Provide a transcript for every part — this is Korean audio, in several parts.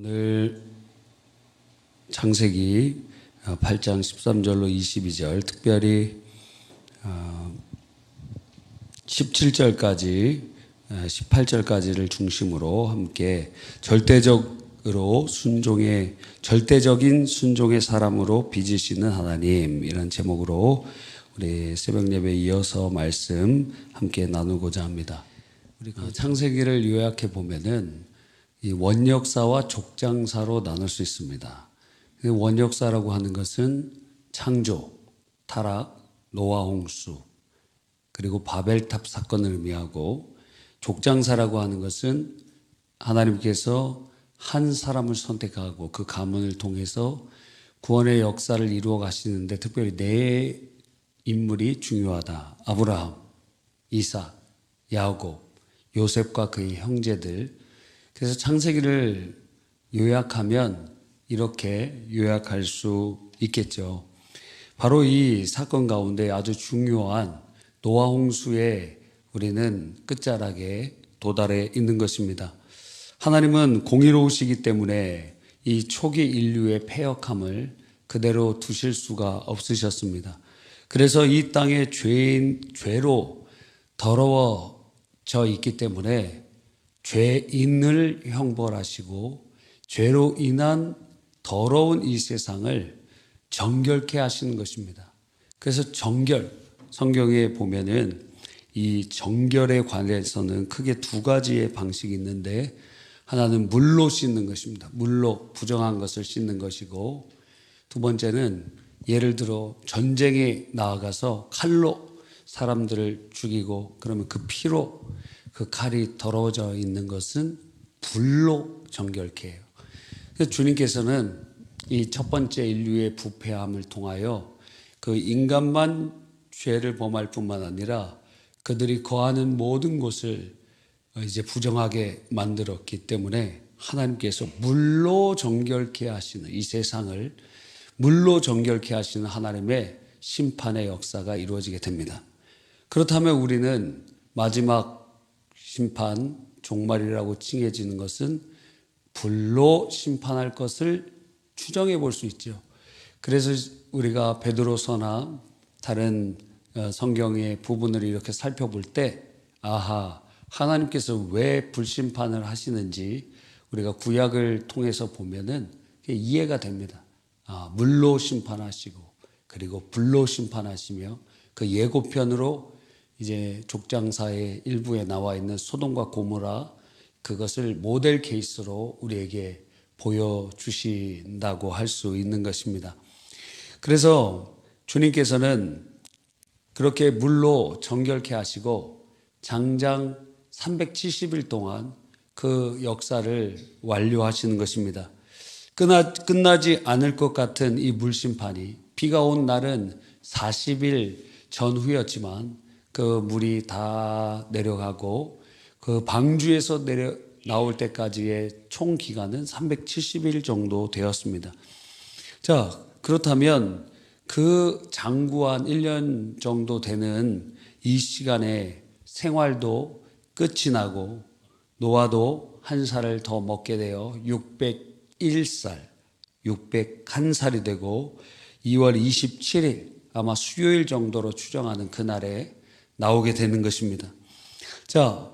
오늘 창세기 8장 13절로 22절, 특별히 17절까지 18절까지를 중심으로 함께 절대적인 순종의 사람으로 빚으시는 하나님, 이런 제목으로 우리 새벽 예배에 이어서 말씀 함께 나누고자 합니다. 우리가 창세기를 요약해 보면은 이 원역사와 족장사로 나눌 수 있습니다. 원역사라고 하는 것은 창조, 타락, 노아 홍수, 그리고 바벨탑 사건을 의미하고, 족장사라고 하는 것은 하나님께서 한 사람을 선택하고 그 가문을 통해서 구원의 역사를 이루어 가시는데 특별히 네 인물이 중요하다. 아브라함, 이삭, 야곱, 요셉과 그의 형제들. 그래서 창세기를 요약하면 이렇게 요약할 수 있겠죠. 바로 이 사건 가운데 아주 중요한 노아 홍수에 우리는 끝자락에 도달해 있는 것입니다. 하나님은 공의로우시기 때문에 이 초기 인류의 패역함을 그대로 두실 수가 없으셨습니다. 그래서 이 땅의 죄로 더러워져 있기 때문에 죄인을 형벌하시고 죄로 인한 더러운 이 세상을 정결케 하시는 것입니다. 그래서 성경에 보면은 이 정결에 관해서는 크게 두 가지의 방식이 있는데, 하나는 물로 씻는 것입니다. 물로 부정한 것을 씻는 것이고, 두 번째는 예를 들어 전쟁에 나아가서 칼로 사람들을 죽이고 그러면 그 피로 그 칼이 더러워져 있는 것은 불로 정결케 해요. 그래서 주님께서는 이 첫 번째 인류의 부패함을 통하여 그 인간만 죄를 범할 뿐만 아니라 그들이 거하는 모든 곳을 이제 부정하게 만들었기 때문에 하나님께서 물로 정결케 하시는, 이 세상을 물로 정결케 하시는 하나님의 심판의 역사가 이루어지게 됩니다. 그렇다면 우리는 마지막 심판, 종말이라고 칭해지는 것은 불로 심판할 것을 추정해 볼 수 있죠. 그래서 우리가 베드로서나 다른 성경의 부분을 이렇게 살펴볼 때, 하나님께서 왜 불심판을 하시는지 우리가 구약을 통해서 보면은 이해가 됩니다. 물로 심판하시고 그리고 불로 심판하시며, 그 예고편으로 이제 족장사의 일부에 나와 있는 소돔과 고모라, 그것을 모델 케이스로 우리에게 보여주신다고 할 수 있는 것입니다. 그래서 주님께서는 그렇게 물로 정결케 하시고 장장 370일 동안 그 역사를 완료하시는 것입니다. 끝나지 않을 것 같은 이 물심판이, 비가 온 날은 40일 전후였지만 그 물이 다 내려가고 그 방주에서 나올 때까지의 총 기간은 370일 정도 되었습니다. 자, 그렇다면 그 장구한 1년 정도 되는 이 시간의 생활도 끝이 나고, 노아도 한 살을 더 먹게 되어 601살이 되고 2월 27일, 아마 수요일 정도로 추정하는 그날에 나오게 되는 것입니다. 자,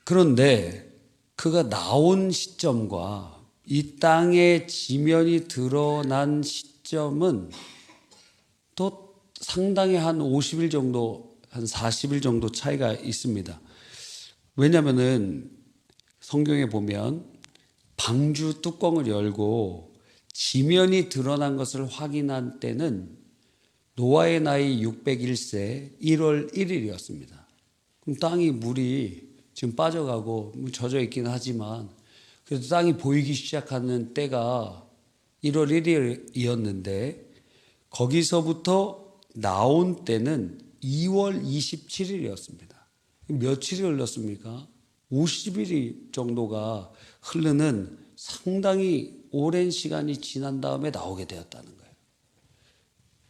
그런데 그가 나온 시점과 이 땅의 지면이 드러난 시점은 또 상당히 한 50일 정도, 한 40일 정도 차이가 있습니다. 왜냐하면은 성경에 보면 방주 뚜껑을 열고 지면이 드러난 것을 확인한 때는 노아의 나이 601세 1월 1일이었습니다. 그럼 땅이 물이 지금 빠져가고 젖어 있긴 하지만 그래도 땅이 보이기 시작하는 때가 1월 1일이었는데, 거기서부터 나온 때는 2월 27일이었습니다. 며칠이 흘렀습니까? 50일 정도가 흐르는 상당히 오랜 시간이 지난 다음에 나오게 되었다는 거예요.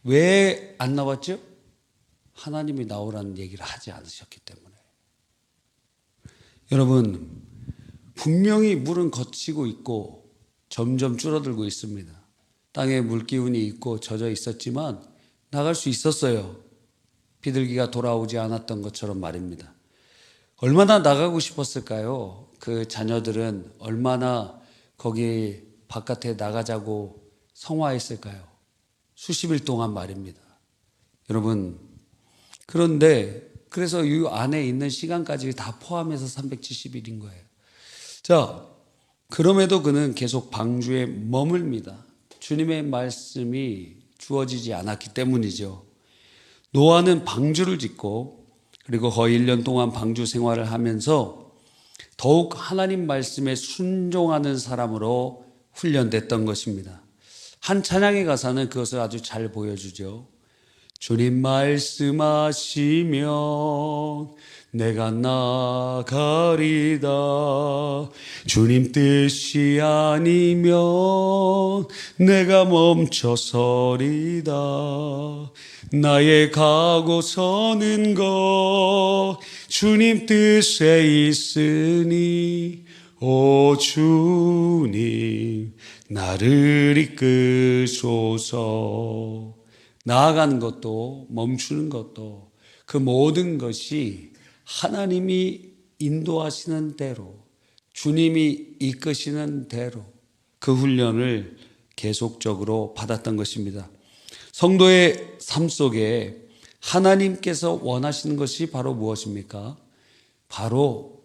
왜 안 나왔죠? 하나님이 나오라는 얘기를 하지 않으셨기 때문에. 여러분, 분명히 물은 걷히고 있고 점점 줄어들고 있습니다. 땅에 물기운이 있고 젖어 있었지만 나갈 수 있었어요. 비둘기가 돌아오지 않았던 것처럼 말입니다. 얼마나 나가고 싶었을까요? 그 자녀들은 얼마나 거기 바깥에 나가자고 성화했을까요? 수십일 동안 말입니다. 여러분, 그런데 그래서 이 안에 있는 시간까지 다 포함해서 370일인 거예요. 자, 그럼에도 그는 계속 방주에 머물니다. 주님의 말씀이 주어지지 않았기 때문이죠. 노아는 방주를 짓고 그리고 거의 1년 동안 방주 생활을 하면서 더욱 하나님 말씀에 순종하는 사람으로 훈련됐던 것입니다. 한 찬양의 가사는 그것을 아주 잘 보여주죠. 주님 말씀하시면 내가 나가리다. 주님 뜻이 아니면 내가 멈춰서리다. 나의 가고 서는 것 주님 뜻에 있으니 오 주님 나를 이끄소서. 나아가는 것도 멈추는 것도 그 모든 것이 하나님이 인도하시는 대로 주님이 이끄시는 대로 그 훈련을 계속적으로 받았던 것입니다. 성도의 삶 속에 하나님께서 원하시는 것이 바로 무엇입니까? 바로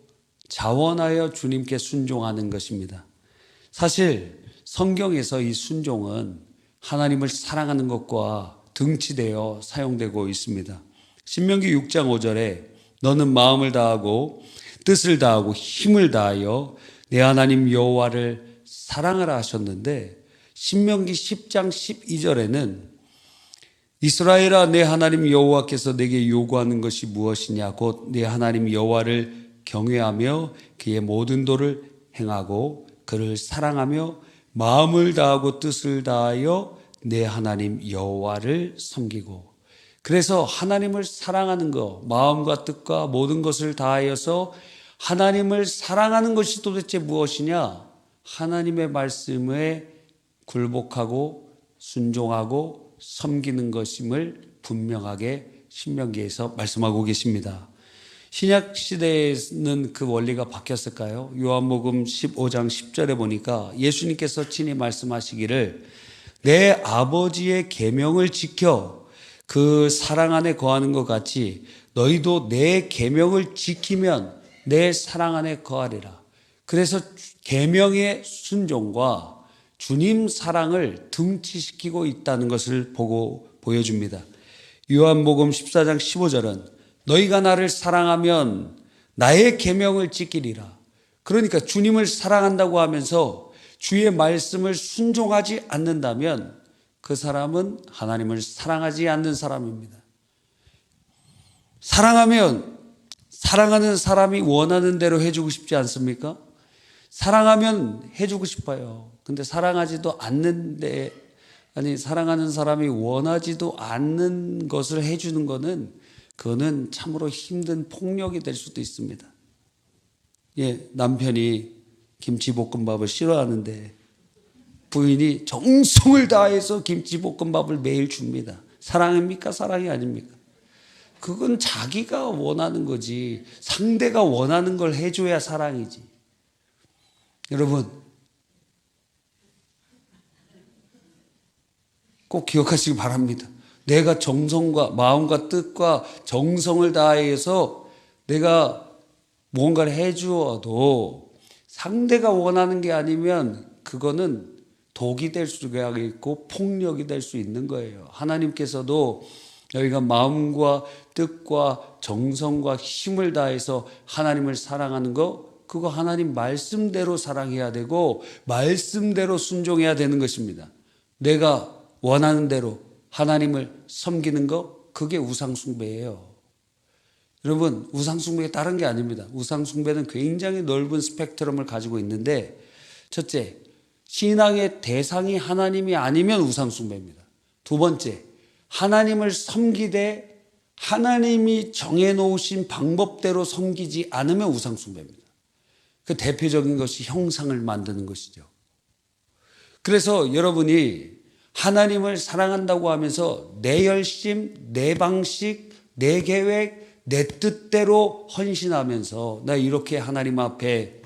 자원하여 주님께 순종하는 것입니다. 사실 성경에서 이 순종은 하나님을 사랑하는 것과 등치되어 사용되고 있습니다. 신명기 6장 5절에 너는 마음을 다하고 뜻을 다하고 힘을 다하여 내 하나님 여호와를 사랑하라 하셨는데, 신명기 10장 12절에는 이스라엘아 내 하나님 여호와께서 내게 요구하는 것이 무엇이냐 곧 내 하나님 여호와를 경외하며 그의 모든 도를 행하고 그를 사랑하며 마음을 다하고 뜻을 다하여 내 하나님 여호와를 섬기고. 그래서 하나님을 사랑하는 것, 마음과 뜻과 모든 것을 다하여서 하나님을 사랑하는 것이 도대체 무엇이냐? 하나님의 말씀에 굴복하고 순종하고 섬기는 것임을 분명하게 신명기에서 말씀하고 계십니다. 신약 시대에는 그 원리가 바뀌었을까요? 요한복음 15장 10절에 보니까 예수님께서 친히 말씀하시기를 내 아버지의 계명을 지켜 그 사랑 안에 거하는 것 같이 너희도 내 계명을 지키면 내 사랑 안에 거하리라. 그래서 계명의 순종과 주님 사랑을 등치시키고 있다는 것을 보여줍니다. 요한복음 14장 15절은 너희가 나를 사랑하면 나의 계명을 지키리라. 그러니까 주님을 사랑한다고 하면서 주의 말씀을 순종하지 않는다면 그 사람은 하나님을 사랑하지 않는 사람입니다. 사랑하면 사랑하는 사람이 원하는 대로 해주고 싶지 않습니까? 사랑하면 해주고 싶어요. 근데 사랑하지도 않는데, 사랑하는 사람이 원하지도 않는 것을 해주는 것은 그거는 참으로 힘든 폭력이 될 수도 있습니다. 남편이 김치볶음밥을 싫어하는데 부인이 정성을 다해서 김치볶음밥을 매일 줍니다. 사랑입니까? 사랑이 아닙니까? 그건 자기가 원하는 거지 상대가 원하는 걸 해줘야 사랑이지. 여러분 꼭 기억하시기 바랍니다. 내가 정성과 마음과 뜻과 정성을 다해서 내가 뭔가를 해주어도 상대가 원하는 게 아니면 그거는 독이 될 수가 있고 폭력이 될 수 있는 거예요. 하나님께서도 너희가 마음과 뜻과 정성과 힘을 다해서 하나님을 사랑하는 거, 그거 하나님 말씀대로 사랑해야 되고 말씀대로 순종해야 되는 것입니다. 내가 원하는 대로 하나님을 섬기는 거, 그게 우상숭배예요. 여러분, 우상숭배가 다른 게 아닙니다. 우상숭배는 굉장히 넓은 스펙트럼을 가지고 있는데, 첫째, 신앙의 대상이 하나님이 아니면 우상숭배입니다. 두 번째, 하나님을 섬기되 하나님이 정해놓으신 방법대로 섬기지 않으면 우상숭배입니다. 그 대표적인 것이 형상을 만드는 것이죠. 그래서 여러분이 하나님을 사랑한다고 하면서 내 열심, 내 방식, 내 계획, 내 뜻대로 헌신하면서 나 이렇게 하나님 앞에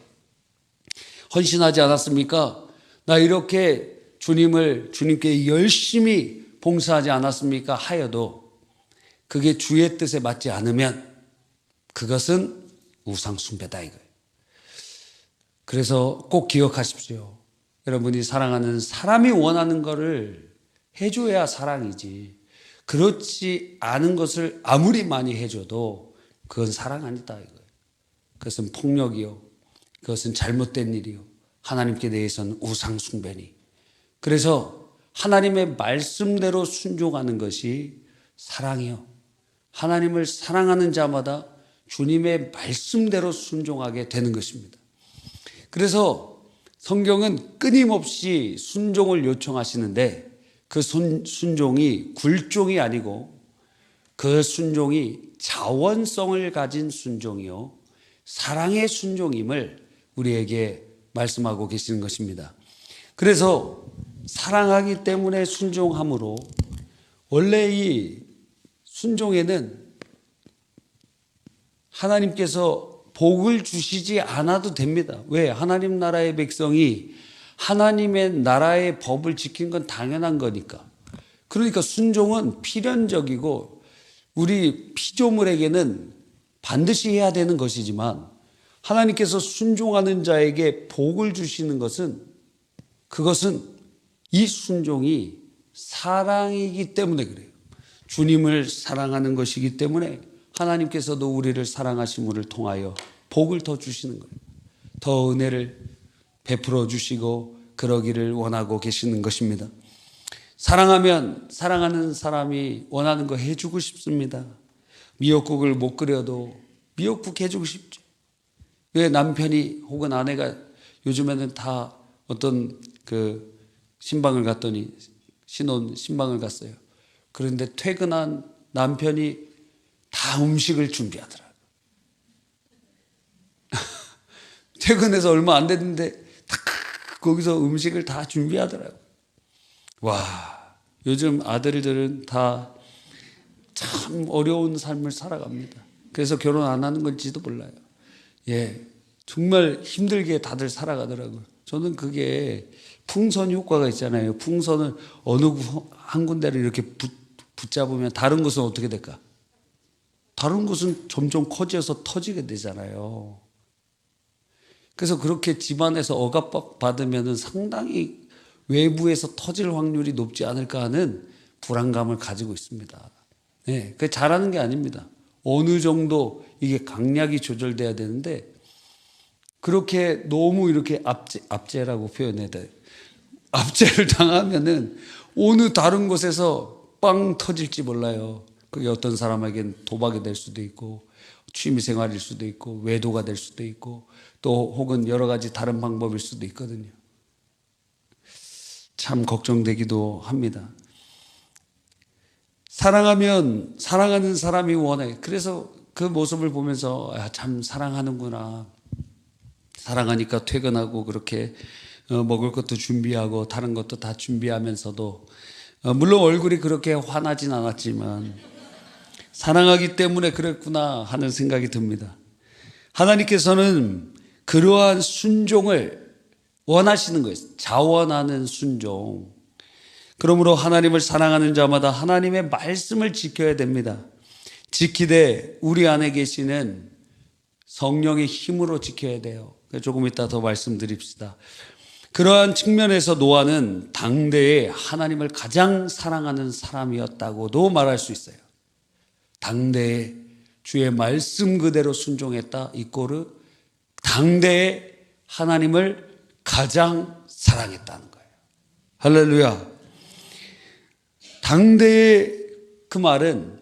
헌신하지 않았습니까? 나 이렇게 주님께 열심히 봉사하지 않았습니까? 하여도 그게 주의 뜻에 맞지 않으면 그것은 우상 숭배다 이거예요. 그래서 꼭 기억하십시오. 여러분이 사랑하는 사람이 원하는 것을 해줘야 사랑이지, 그렇지 않은 것을 아무리 많이 해줘도 그건 사랑 아니다 이거예요. 그것은 폭력이요, 그것은 잘못된 일이요, 하나님께 대해서는 우상 숭배니. 그래서 하나님의 말씀대로 순종하는 것이 사랑이요, 하나님을 사랑하는 자마다 주님의 말씀대로 순종하게 되는 것입니다. 그래서 성경은 끊임없이 순종을 요청하시는데 그 순종이 굴종이 아니고 그 순종이 자원성을 가진 순종이요, 사랑의 순종임을 우리에게 말씀하고 계시는 것입니다. 그래서 사랑하기 때문에 순종함으로, 원래 이 순종에는 하나님께서 복을 주시지 않아도 됩니다. 왜? 하나님 나라의 백성이 하나님의 나라의 법을 지키는 건 당연한 거니까. 그러니까 순종은 필연적이고 우리 피조물에게는 반드시 해야 되는 것이지만, 하나님께서 순종하는 자에게 복을 주시는 것은, 그것은 이 순종이 사랑이기 때문에 그래요. 주님을 사랑하는 것이기 때문에 하나님께서도 우리를 사랑하심을 통하여 복을 더 주시는 거예요. 더 은혜를 베풀어 주시고 그러기를 원하고 계시는 것입니다. 사랑하면 사랑하는 사람이 원하는 거 해주고 싶습니다. 미역국을 못 끓여도 미역국 해주고 싶죠. 왜? 남편이 혹은 아내가 요즘에는 다 어떤 신방을 갔더니, 신혼 신방을 갔어요. 그런데 퇴근한 남편이 다 음식을 준비하더라고요. 퇴근해서 얼마 안 됐는데 다 거기서 음식을 다 준비하더라고요. 와, 요즘 아들들은 다 참 어려운 삶을 살아갑니다. 그래서 결혼 안 하는 건지도 몰라요. 예, 정말 힘들게 다들 살아가더라고요. 저는 그게 풍선 효과가 있잖아요. 풍선을 어느 한 군데를 이렇게 붙잡으면 다른 곳은 어떻게 될까? 다른 곳은 점점 커져서 터지게 되잖아요. 그래서 그렇게 집안에서 억압 받으면 상당히 외부에서 터질 확률이 높지 않을까 하는 불안감을 가지고 있습니다. 네, 그게 잘하는 게 아닙니다. 어느 정도 이게 강약이 조절돼야 되는데, 그렇게 너무 이렇게 압제라고 표현해야 돼. 압제를 당하면은 어느 다른 곳에서 빵 터질지 몰라요. 그게 어떤 사람에게는 도박이 될 수도 있고, 취미생활일 수도 있고, 외도가 될 수도 있고, 또 혹은 여러 가지 다른 방법일 수도 있거든요. 참 걱정되기도 합니다. 사랑하면 사랑하는 사람이 원해. 그래서 그 모습을 보면서 참 사랑하는구나. 사랑하니까 퇴근하고 그렇게 먹을 것도 준비하고 다른 것도 다 준비하면서도, 물론 얼굴이 그렇게 환하진 않았지만 사랑하기 때문에 그랬구나 하는 생각이 듭니다. 하나님께서는 그러한 순종을 원하시는 거예요. 자원하는 순종. 그러므로 하나님을 사랑하는 자마다 하나님의 말씀을 지켜야 됩니다. 지키되 우리 안에 계시는 성령의 힘으로 지켜야 돼요. 조금 이따 더 말씀드립시다. 그러한 측면에서 노아는 당대에 하나님을 가장 사랑하는 사람이었다고도 말할 수 있어요. 당대에 주의 말씀 그대로 순종했다 이꼬르 당대에 하나님을 가장 사랑했다는 거예요. 할렐루야. 당대의 그 말은,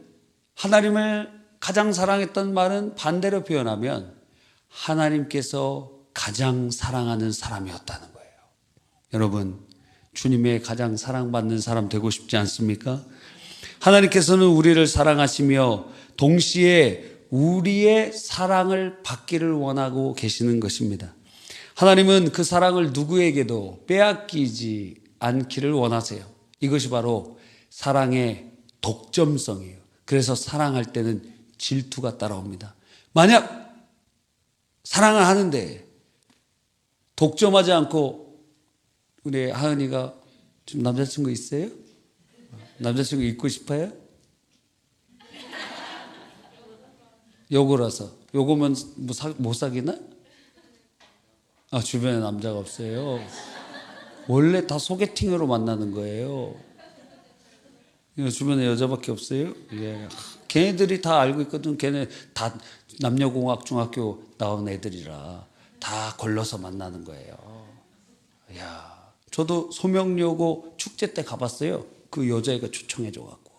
하나님을 가장 사랑했던 말은 반대로 표현하면 하나님께서 가장 사랑하는 사람이었다는 거예요. 여러분, 주님의 가장 사랑받는 사람 되고 싶지 않습니까? 하나님께서는 우리를 사랑하시며 동시에 우리의 사랑을 받기를 원하고 계시는 것입니다. 하나님은 그 사랑을 누구에게도 빼앗기지 않기를 원하세요. 이것이 바로 사랑의 독점성이에요. 그래서 사랑할 때는 질투가 따라옵니다. 만약 사랑을 하는데 독점하지 않고, 우리 하은이가 지금 남자친구 있어요? 남자친구 있고 싶어요? 요거라서. 요거면 못 사귀나? 주변에 남자가 없어요. 원래 다 소개팅으로 만나는 거예요. 주변에 여자밖에 없어요? 예. 걔네들이 다 알고 있거든. 걔네 다 남녀공학 중학교 나온 애들이라 다 걸러서 만나는 거예요. 야, 저도 소명여고 축제 때 가봤어요. 그 여자애가 초청해줘갖고.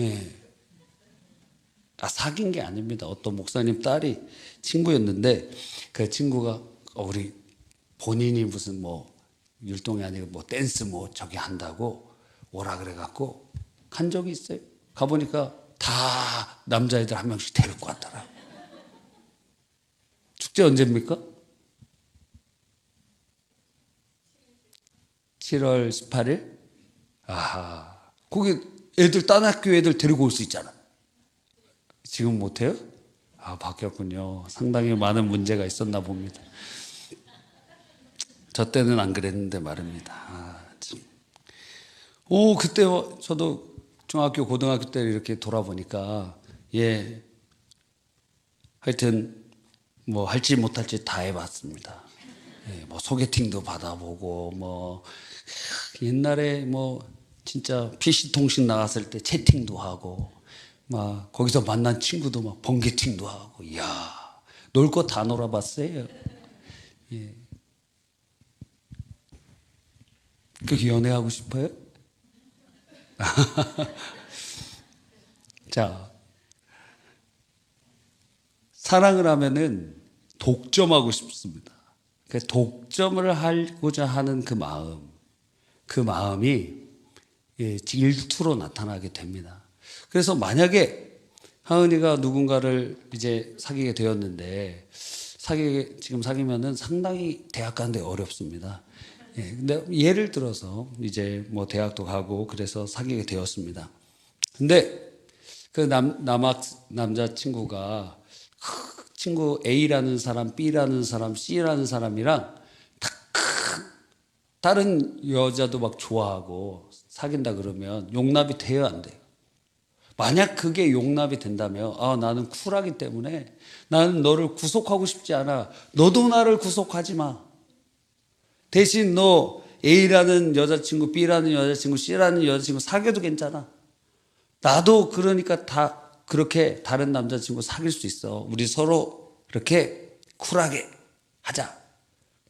예. 사귄 게 아닙니다. 어떤 목사님 딸이 친구였는데 그 친구가 우리 본인이 무슨 뭐 율동이 아니고 뭐 댄스 뭐 저기 한다고 오라 그래갖고 간 적이 있어요. 가보니까 다 남자애들 한 명씩 데리고 왔더라. 축제 언제입니까? 7월 18일? 아하. 거기 애들 딴 학교 애들 데리고 올 수 있잖아. 지금 못해요? 바뀌었군요. 상당히 많은 문제가 있었나 봅니다. 저 때는 안 그랬는데 말입니다. 참. 그때 저도 중학교, 고등학교 때 이렇게 돌아보니까, 예. 하여튼, 뭐, 할지 못할지 다 해봤습니다. 예, 뭐, 소개팅도 받아보고, 뭐, 옛날에 뭐, 진짜 PC통신 나갔을 때 채팅도 하고, 막, 거기서 만난 친구도 막 번개팅도 하고, 이야, 놀 거 다 놀아봤어요. 예. 그렇게 연애하고 싶어요? 자, 사랑을 하면은 독점하고 싶습니다. 그 독점을 하고자 하는 그 마음이 질투로 나타나게 됩니다. 그래서 만약에 하은이가 누군가를 이제 사귀게 되었는데, 지금 사귀면은 상당히 대학 가는데 어렵습니다. 근데 예를 들어서 이제 뭐 대학도 가고 그래서 사귀게 되었습니다. 근데 그 남자친구가 친구 A라는 사람, B라는 사람, C라는 사람이랑 다른 여자도 막 좋아하고 사귄다 그러면 용납이 돼요, 안 돼요? 만약 그게 용납이 된다면, 나는 쿨하기 때문에 나는 너를 구속하고 싶지 않아. 너도 나를 구속하지 마. 대신 너 A라는 여자친구, B라는 여자친구, C라는 여자친구 사귀어도 괜찮아. 나도 그러니까 다 그렇게 다른 남자친구 사귈 수 있어. 우리 서로 이렇게 쿨하게 하자.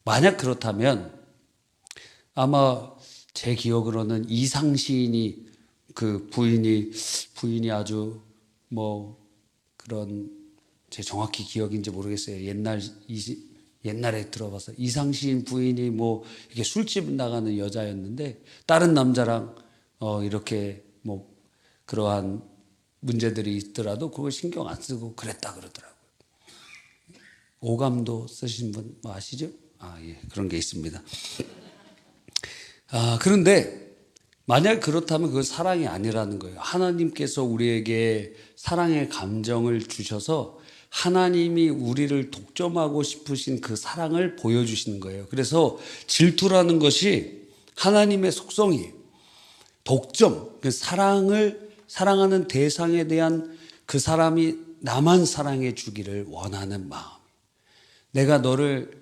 만약 그렇다면 아마 제 기억으로는 이상시인이 그 부인이 아주 뭐 그런, 제 정확히 기억인지 모르겠어요. 옛날에 들어봐서 이상시인 부인이 뭐 이렇게 술집 나가는 여자였는데 다른 남자랑 이렇게 뭐 그러한 문제들이 있더라도 그걸 신경 안 쓰고 그랬다 그러더라고요. 오감도 쓰신 분 아시죠? 예, 그런 게 있습니다. 그런데 만약 그렇다면 그건 사랑이 아니라는 거예요. 하나님께서 우리에게 사랑의 감정을 주셔서 하나님이 우리를 독점하고 싶으신 그 사랑을 보여주시는 거예요. 그래서 질투라는 것이 하나님의 속성이에요. 독점, 그 사랑하는 대상에 대한 그 사람이 나만 사랑해 주기를 원하는 마음. 내가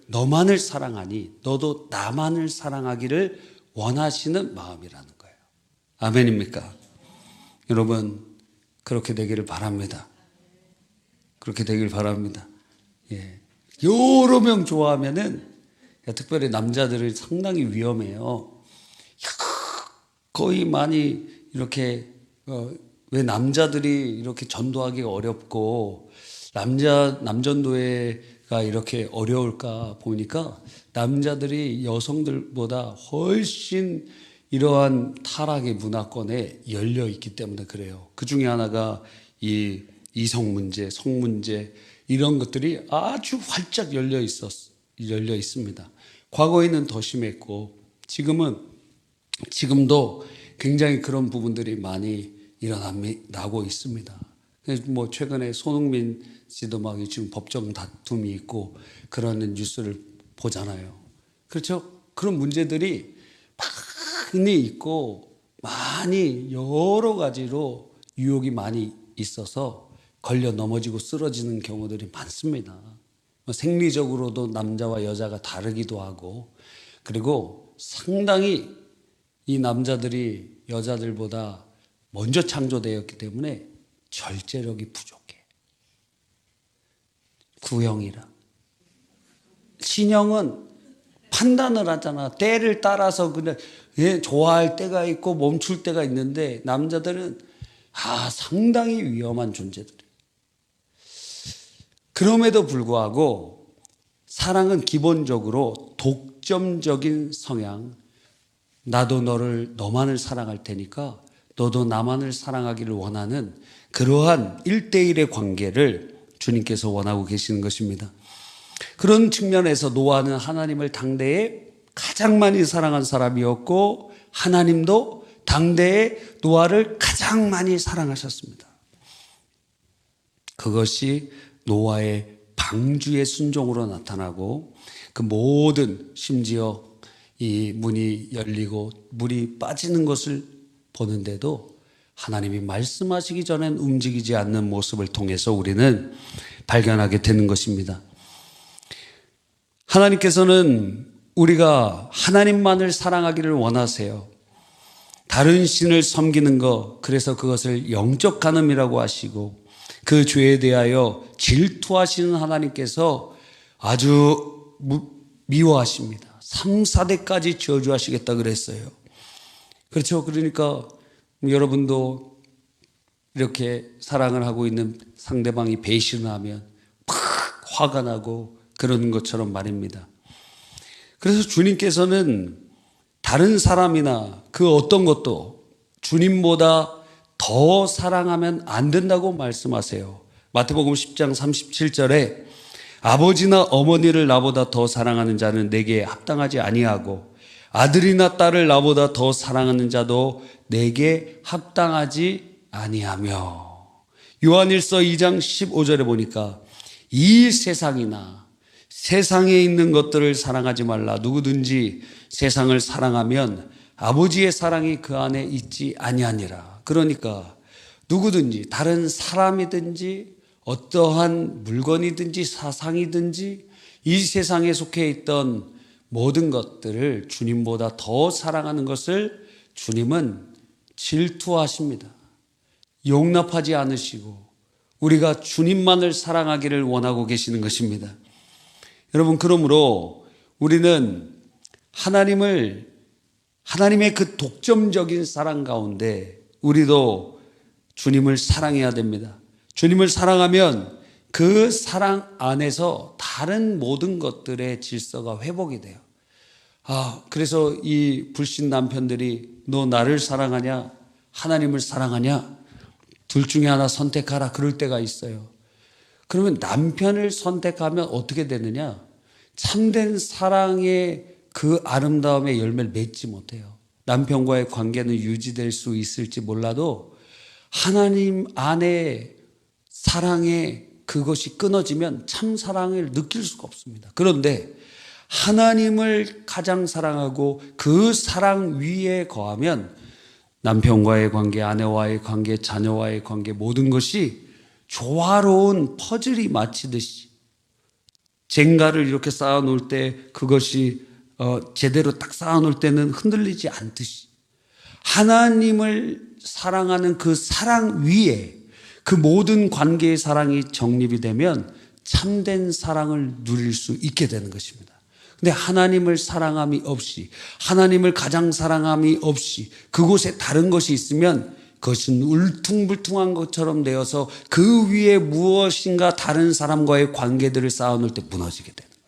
너만을 사랑하니 너도 나만을 사랑하기를 원하시는 마음이라는 거예요. 아멘입니까? 여러분, 그렇게 되기를 바랍니다. 그렇게 되길 바랍니다. 예. 여러 명 좋아하면은, 특별히 남자들은 상당히 위험해요. 거의 많이 이렇게, 왜 남자들이 이렇게 전도하기가 어렵고, 남전도회가 이렇게 어려울까 보니까, 남자들이 여성들보다 훨씬 이러한 타락의 문화권에 열려 있기 때문에 그래요. 그 중에 하나가 이 이성 문제, 성 문제, 이런 것들이 아주 활짝 열려 있었어. 열려 있습니다. 과거에는 더 심했고 지금도 굉장히 그런 부분들이 많이 일어나고 있습니다. 뭐 최근에 손흥민 씨도 막 지금 법정 다툼이 있고 그러는 뉴스를 보잖아요. 그렇죠? 그런 문제들이 많이 있고 많이 여러 가지로 유혹이 많이 있어서 걸려 넘어지고 쓰러지는 경우들이 많습니다. 생리적으로도 남자와 여자가 다르기도 하고, 그리고 상당히 이 남자들이 여자들보다 먼저 창조되었기 때문에 절제력이 부족해. 구형이라. 신형은 판단을 하잖아. 때를 따라서 그냥 좋아할 때가 있고 멈출 때가 있는데, 남자들은 상당히 위험한 존재들이에요. 그럼에도 불구하고 사랑은 기본적으로 독점적인 성향, 나도 너만을 사랑할 테니까 너도 나만을 사랑하기를 원하는 그러한 1대1의 관계를 주님께서 원하고 계시는 것입니다. 그런 측면에서 노아는 하나님을 당대에 가장 많이 사랑한 사람이었고, 하나님도 당대에 노아를 가장 많이 사랑하셨습니다. 그것이 노아의 방주의 순종으로 나타나고, 그 모든, 심지어 이 문이 열리고 물이 빠지는 것을 보는데도 하나님이 말씀하시기 전엔 움직이지 않는 모습을 통해서 우리는 발견하게 되는 것입니다. 하나님께서는 우리가 하나님만을 사랑하기를 원하세요. 다른 신을 섬기는 것, 그래서 그것을 영적 간음이라고 하시고, 그 죄에 대하여 질투하시는 하나님께서 아주 미워하십니다. 3, 4대까지 저주하시겠다 그랬어요. 그렇죠. 그러니까 여러분도 이렇게 사랑을 하고 있는 상대방이 배신을 하면 팍 화가 나고 그러는 것처럼 말입니다. 그래서 주님께서는 다른 사람이나 그 어떤 것도 주님보다 더 사랑하면 안 된다고 말씀하세요. 마태복음 10장 37절에 아버지나 어머니를 나보다 더 사랑하는 자는 내게 합당하지 아니하고 아들이나 딸을 나보다 더 사랑하는 자도 내게 합당하지 아니하며. 요한일서 2장 15절에 보니까 이 세상이나 세상에 있는 것들을 사랑하지 말라. 누구든지 세상을 사랑하면 아버지의 사랑이 그 안에 있지 아니하니라. 그러니까 누구든지 다른 사람이든지 어떠한 물건이든지 사상이든지 이 세상에 속해 있던 모든 것들을 주님보다 더 사랑하는 것을 주님은 질투하십니다. 용납하지 않으시고 우리가 주님만을 사랑하기를 원하고 계시는 것입니다. 여러분, 그러므로 우리는 하나님의 그 독점적인 사랑 가운데 우리도 주님을 사랑해야 됩니다. 주님을 사랑하면 그 사랑 안에서 다른 모든 것들의 질서가 회복이 돼요. 그래서 이 불신 남편들이 너 나를 사랑하냐? 하나님을 사랑하냐? 둘 중에 하나 선택하라. 그럴 때가 있어요. 그러면 남편을 선택하면 어떻게 되느냐? 참된 사랑의 그 아름다움의 열매를 맺지 못해요. 남편과의 관계는 유지될 수 있을지 몰라도 하나님 안에 사랑의 그것이 끊어지면 참 사랑을 느낄 수가 없습니다. 그런데 하나님을 가장 사랑하고 그 사랑 위에 거하면 남편과의 관계, 아내와의 관계, 자녀와의 관계 모든 것이 조화로운 퍼즐이 맞히듯이 젠가를 이렇게 쌓아놓을 때 그것이 제대로 딱 쌓아놓을 때는 흔들리지 않듯이 하나님을 사랑하는 그 사랑 위에 그 모든 관계의 사랑이 정립이 되면 참된 사랑을 누릴 수 있게 되는 것입니다. 근데 하나님을 사랑함이 없이, 하나님을 가장 사랑함이 없이 그곳에 다른 것이 있으면 그것은 울퉁불퉁한 것처럼 되어서 그 위에 무엇인가 다른 사람과의 관계들을 쌓아놓을 때 무너지게 되는 거예요.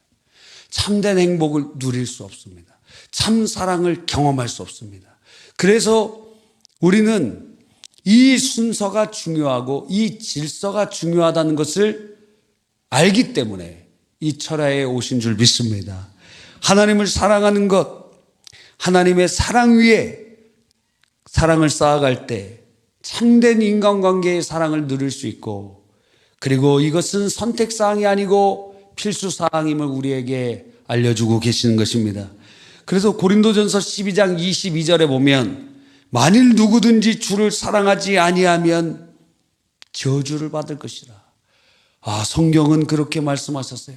참된 행복을 누릴 수 없습니다. 참 사랑을 경험할 수 없습니다. 그래서 우리는 이 순서가 중요하고 이 질서가 중요하다는 것을 알기 때문에 이 철야에 오신 줄 믿습니다. 하나님을 사랑하는 것, 하나님의 사랑 위에 사랑을 쌓아갈 때 참된 인간관계의 사랑을 누릴 수 있고, 그리고 이것은 선택사항이 아니고 필수사항임을 우리에게 알려주고 계시는 것입니다. 그래서 고린도전서 12장 22절에 보면 만일 누구든지 주를 사랑하지 아니하면 저주를 받을 것이라. 성경은 그렇게 말씀하셨어요.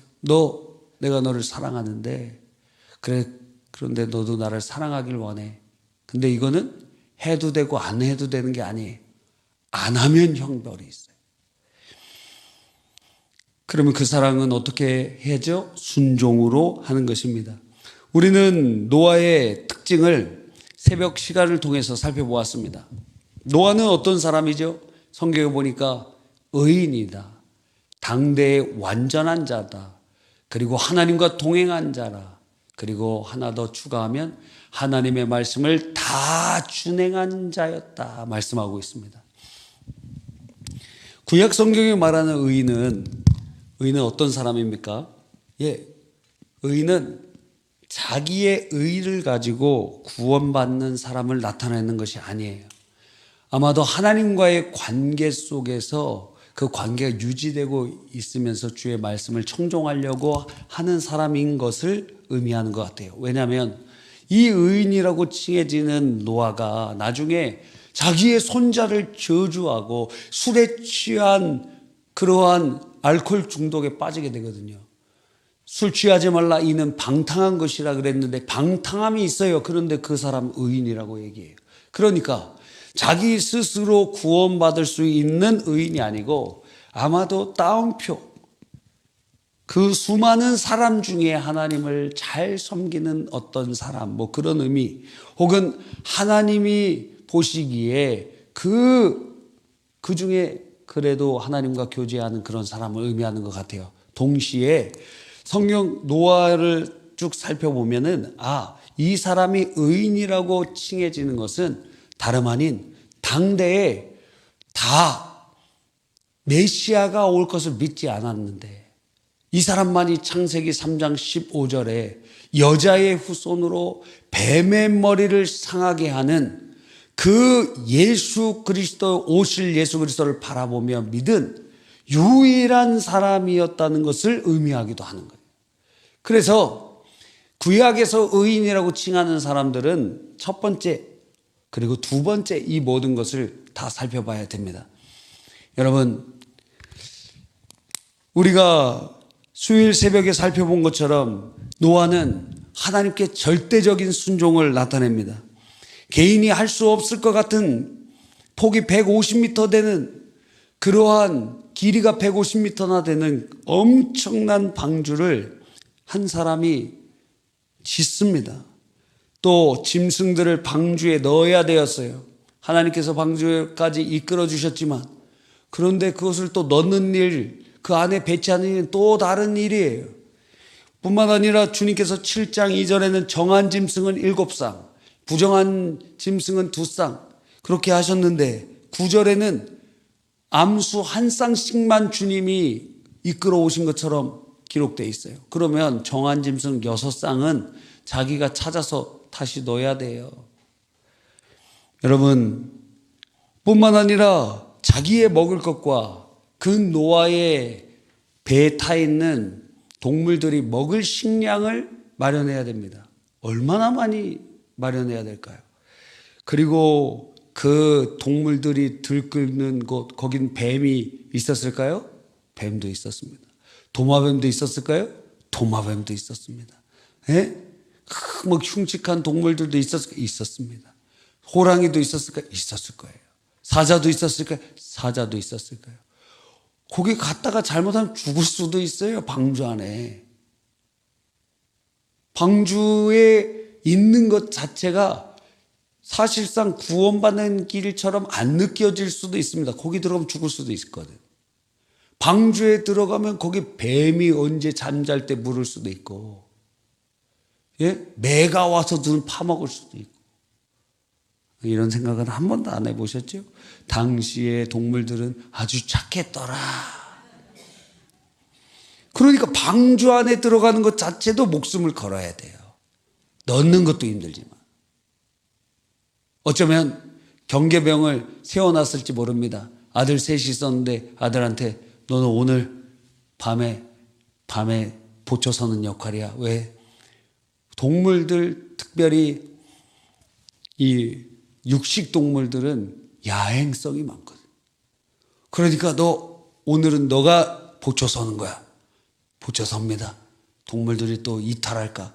내가 너를 사랑하는데, 그런데 너도 나를 사랑하길 원해. 근데 이거는 해도 되고 안 해도 되는 게 아니에요. 안 하면 형벌이 있어요. 그러면 그 사랑은 어떻게 해야죠? 순종으로 하는 것입니다. 우리는 노아의 특징을 새벽 시간을 통해서 살펴보았습니다. 노아는 어떤 사람이죠? 성경에 보니까 의인이다. 당대의 완전한 자다. 그리고 하나님과 동행한 자라. 그리고 하나 더 추가하면 하나님의 말씀을 다 준행한 자였다 말씀하고 있습니다. 구약 성경에 말하는 의인은 어떤 사람입니까? 의인은 자기의 의를 가지고 구원받는 사람을 나타내는 것이 아니에요. 아마도 하나님과의 관계 속에서 그 관계가 유지되고 있으면서 주의 말씀을 청종하려고 하는 사람인 것을 의미하는 것 같아요. 왜냐하면 이 의인이라고 칭해지는 노아가 나중에 자기의 손자를 저주하고 술에 취한 그러한 알코올 중독에 빠지게 되거든요. 술 취하지 말라 이는 방탕한 것이라 그랬는데 방탕함이 있어요. 그런데 그 사람 의인이라고 얘기해요. 그러니까 자기 스스로 구원받을 수 있는 의인이 아니고 아마도 따옴표, 그 수많은 사람 중에 하나님을 잘 섬기는 어떤 사람, 그런 의미, 혹은 하나님이 보시기에 그 중에 그래도 하나님과 교제하는 그런 사람을 의미하는 것 같아요. 동시에 성경 노아를 쭉 살펴보면은 이 사람이 의인이라고 칭해지는 것은 다름 아닌 당대에 다 메시아가 올 것을 믿지 않았는데 이 사람만이 창세기 3장 15절에 여자의 후손으로 뱀의 머리를 상하게 하는 그 예수 그리스도, 오실 예수 그리스도를 바라보며 믿은 유일한 사람이었다는 것을 의미하기도 하는 거예요. 그래서 구약에서 의인이라고 칭하는 사람들은 첫 번째 그리고 두 번째 이 모든 것을 다 살펴봐야 됩니다. 여러분, 우리가 수요일 새벽에 살펴본 것처럼 노아는 하나님께 절대적인 순종을 나타냅니다. 개인이 할 수 없을 것 같은 폭이 150m 되는 그러한 길이가 150m나 되는 엄청난 방주를 한 사람이 짓습니다. 또 짐승들을 방주에 넣어야 되었어요. 하나님께서 방주까지 이끌어 주셨지만 그런데 그것을 또 넣는 일, 그 안에 배치하는 일은 또 다른 일이에요. 뿐만 아니라 주님께서 7장 2절에는 정한 짐승은 7쌍, 부정한 짐승은 2쌍 그렇게 하셨는데 9절에는 암수 1쌍씩만 주님이 이끌어 오신 것처럼 기록되어 있어요. 그러면 정한 짐승 6쌍은 자기가 찾아서 다시 넣어야 돼요. 여러분, 뿐만 아니라 자기의 먹을 것과 그 노아의 배에 타 있는 동물들이 먹을 식량을 마련해야 됩니다. 얼마나 많이 마련해야 될까요? 그리고 그 동물들이 들끓는 곳, 거긴 뱀이 있었을까요? 뱀도 있었습니다. 도마뱀도 있었을까요? 도마뱀도 있었습니다. 흉측한 동물들도 있었습니다. 호랑이도 있었을까요? 있었을 거예요. 사자도 있었을까요? 사자도 있었을 거예요. 거기 갔다가 잘못하면 죽을 수도 있어요. 방주 안에. 방주에 있는 것 자체가 사실상 구원받는 길처럼 안 느껴질 수도 있습니다. 거기 들어가면 죽을 수도 있거든. 방주에 들어가면 거기 뱀이 언제 잠잘 때 물을 수도 있고, 매가 와서 눈 파먹을 수도 있고. 이런 생각은 한 번도 안 해보셨죠? 당시의 동물들은 아주 착했더라. 그러니까 방주 안에 들어가는 것 자체도 목숨을 걸어야 돼요. 넣는 것도 힘들지만. 어쩌면 경계병을 세워놨을지 모릅니다. 아들 셋이 있었는데 아들한테 너는 오늘 밤에 보초 서는 역할이야. 왜? 동물들, 특별히 이 육식 동물들은 야행성이 많거든. 그러니까 오늘은 너가 보초 서는 거야. 보초 섭니다. 동물들이 또 이탈할까?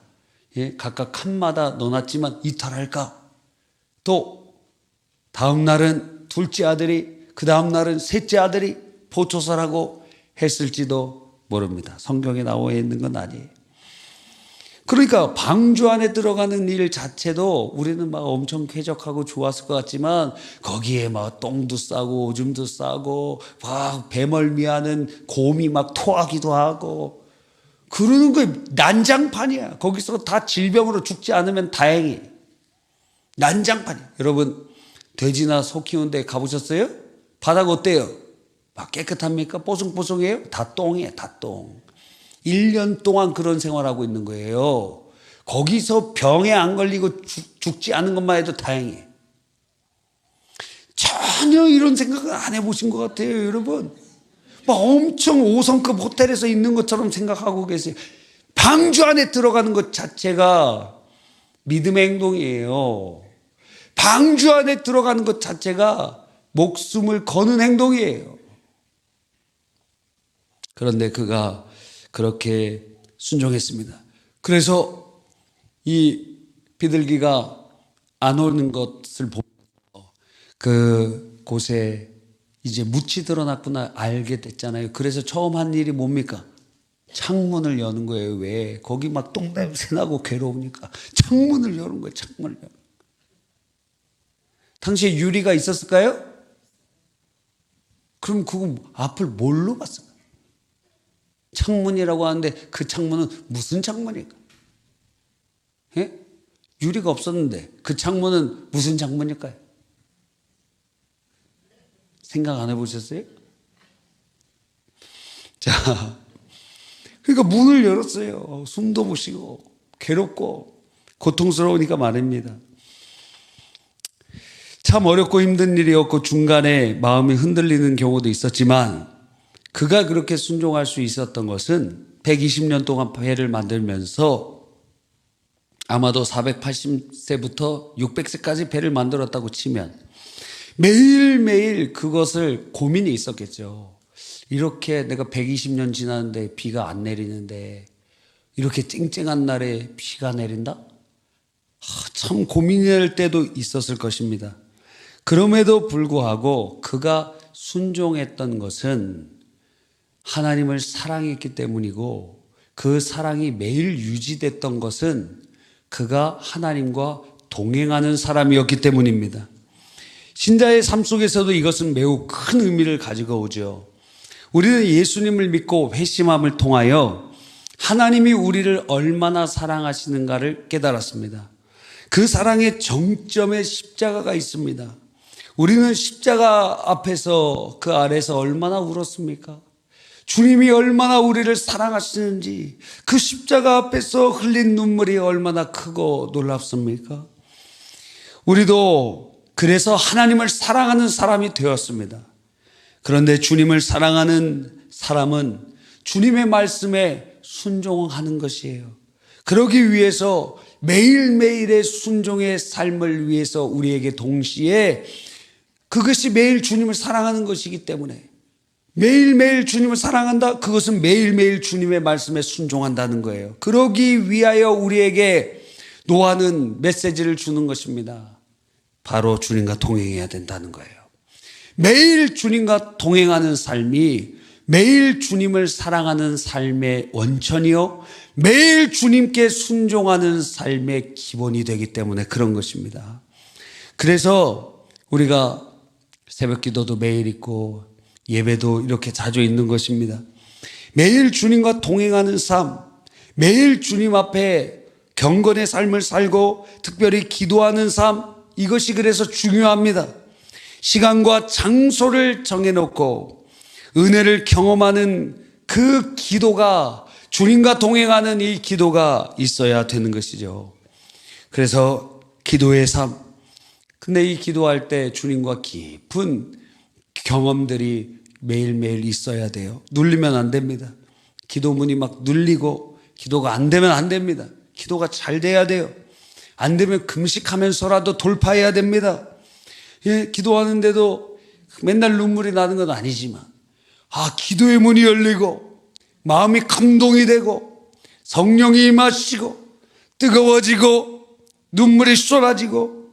예? 각각 칸마다 넣어놨지만 이탈할까? 또 다음 날은 둘째 아들이, 그 다음 날은 셋째 아들이 보초서라고 했을지도 모릅니다. 성경에 나와 있는 건 아니에요. 그러니까 방주 안에 들어가는 일 자체도 우리는 막 엄청 쾌적하고 좋았을 것 같지만 거기에 막 똥도 싸고 오줌도 싸고 막 배멀미하는 곰이 막 토하기도 하고 그러는 거 난장판이야. 거기서 다 질병으로 죽지 않으면 다행히. 난장판이야. 여러분 돼지나 소 키우는 데 가보셨어요? 바닥 어때요? 막 깨끗합니까? 뽀송뽀송해요? 다 똥이에요. 다 똥. 1년 동안 그런 생활하고 있는 거예요. 거기서 병에 안 걸리고 죽지 않은 것만 해도 다행이에요. 전혀 이런 생각을 안 해보신 것 같아요, 여러분. 막 엄청 5성급 호텔에서 있는 것처럼 생각하고 계세요. 방주 안에 들어가는 것 자체가 믿음의 행동이에요. 방주 안에 들어가는 것 자체가 목숨을 거는 행동이에요. 그런데 그가 그렇게 순종했습니다. 그래서 이 비둘기가 안 오는 것을 보면서 그 곳에 이제 묻이 드러났구나 알게 됐잖아요. 그래서 처음 한 일이 뭡니까? 창문을 여는 거예요. 왜? 거기 막 똥냄새 나고 괴로우니까 창문을 여는 거예요. 창문을 여는. 당시에 유리가 있었을까요? 그럼 그거 앞을 뭘로 봤을까요? 창문이라고 하는데 그 창문은 무슨 창문일까? 예? 유리가 없었는데 그 창문은 무슨 창문일까요? 생각 안 해보셨어요? 자, 그러니까 문을 열었어요. 숨도 못 쉬고 괴롭고 고통스러우니까 말입니다. 참 어렵고 힘든 일이었고 중간에 마음이 흔들리는 경우도 있었지만 그가 그렇게 순종할 수 있었던 것은 120년 동안 배를 만들면서 아마도 480세부터 600세까지 배를 만들었다고 치면 매일매일 그것을 고민이 있었겠죠. 이렇게 내가 120년 지났는데 비가 안 내리는데 이렇게 쨍쨍한 날에 비가 내린다? 참 고민할 때도 있었을 것입니다. 그럼에도 불구하고 그가 순종했던 것은 하나님을 사랑했기 때문이고 그 사랑이 매일 유지됐던 것은 그가 하나님과 동행하는 사람이었기 때문입니다. 신자의 삶 속에서도 이것은 매우 큰 의미를 가지고 오죠. 우리는 예수님을 믿고 회심함을 통하여 하나님이 우리를 얼마나 사랑하시는가를 깨달았습니다. 그 사랑의 정점에 십자가가 있습니다. 우리는 십자가 앞에서 그 아래서 얼마나 울었습니까? 주님이 얼마나 우리를 사랑하시는지 그 십자가 앞에서 흘린 눈물이 얼마나 크고 놀랍습니까? 우리도 그래서 하나님을 사랑하는 사람이 되었습니다. 그런데 주님을 사랑하는 사람은 주님의 말씀에 순종하는 것이에요. 그러기 위해서 매일매일의 순종의 삶을 위해서 우리에게 동시에 그것이 매일 주님을 사랑하는 것이기 때문에 매일매일 주님을 사랑한다? 그것은 매일매일 주님의 말씀에 순종한다는 거예요. 그러기 위하여 우리에게 노아는 메시지를 주는 것입니다. 바로 주님과 동행해야 된다는 거예요. 매일 주님과 동행하는 삶이 매일 주님을 사랑하는 삶의 원천이요 매일 주님께 순종하는 삶의 기본이 되기 때문에 그런 것입니다. 그래서 우리가 새벽 기도도 매일 있고 예배도 이렇게 자주 있는 것입니다. 매일 주님과 동행하는 삶, 매일 주님 앞에 경건의 삶을 살고 특별히 기도하는 삶, 이것이 그래서 중요합니다. 시간과 장소를 정해놓고 은혜를 경험하는 그 기도가, 주님과 동행하는 이 기도가 있어야 되는 것이죠. 그래서 기도의 삶. 근데 이 기도할 때 주님과 깊은 경험들이 매일매일 있어야 돼요. 눌리면 안 됩니다. 기도문이 막 눌리고 기도가 안 되면 안 됩니다. 기도가 잘 돼야 돼요. 안 되면 금식하면서라도 돌파해야 됩니다. 예, 기도하는데도 맨날 눈물이 나는 건 아니지만, 기도의 문이 열리고 마음이 감동이 되고 성령이 임하시고 뜨거워지고 눈물이 쏟아지고,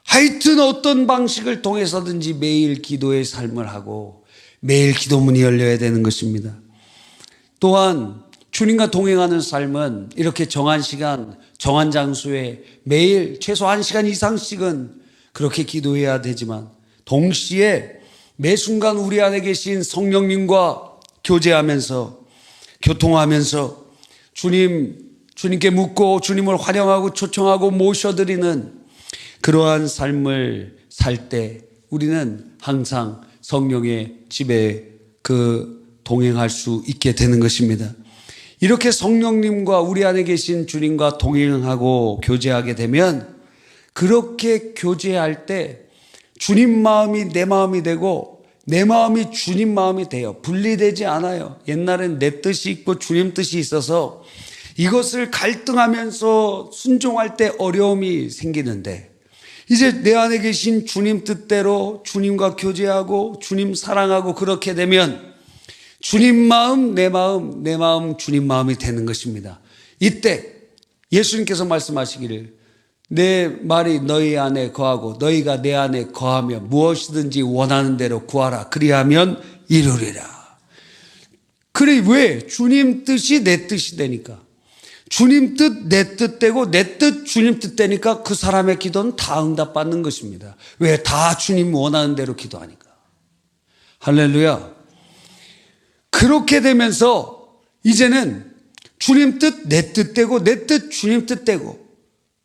하여튼 어떤 방식을 통해서든지 매일 기도의 삶을 하고 매일 기도문이 열려야 되는 것입니다. 또한 주님과 동행하는 삶은 이렇게 정한 시간, 정한 장소에 매일 최소 1시간 이상씩은 그렇게 기도해야 되지만, 동시에 매 순간 우리 안에 계신 성령님과 교제하면서, 교통하면서 주님께 묻고 주님을 환영하고 초청하고 모셔드리는 그러한 삶을 살 때 우리는 항상 성령의 집에 동행할 수 있게 되는 것입니다. 이렇게 성령님과 우리 안에 계신 주님과 동행하고 교제하게 되면, 그렇게 교제할 때 주님 마음이 내 마음이 되고 내 마음이 주님 마음이 돼요. 분리되지 않아요. 옛날엔 내 뜻이 있고 주님 뜻이 있어서 이것을 갈등하면서 순종할 때 어려움이 생기는데, 이제 내 안에 계신 주님 뜻대로 주님과 교제하고 주님 사랑하고 그렇게 되면 주님 마음, 내 마음, 내 마음, 주님 마음이 되는 것입니다. 이때 예수님께서 말씀하시기를, 내 말이 너희 안에 거하고 너희가 내 안에 거하면 무엇이든지 원하는 대로 구하라. 그리하면 이루리라. 그래, 왜? 주님 뜻이 내 뜻이 되니까. 주님 뜻 내 뜻 되고 내 뜻 주님 뜻 되니까 그 사람의 기도는 다 응답받는 것입니다. 왜? 다 주님 원하는 대로 기도하니까. 할렐루야. 그렇게 되면서 이제는 주님 뜻 내 뜻 되고 내 뜻 주님 뜻 되고,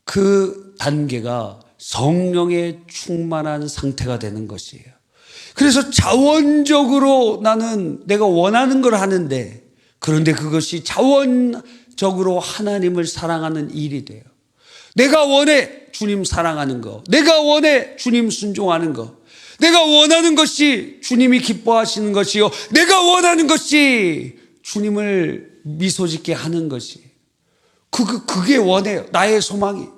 그 단계가 성령에 충만한 상태가 되는 것이에요. 그래서 자원적으로 나는 내가 원하는 걸 하는데, 그런데 그것이 자원적으로 하나님을 사랑하는 일이 돼요. 내가 원해 주님 사랑하는 거, 내가 원해 주님 순종하는 거, 내가 원하는 것이 주님이 기뻐하시는 것이요, 내가 원하는 것이 주님을 미소짓게 하는 것이, 그게 원해요. 나의 소망이.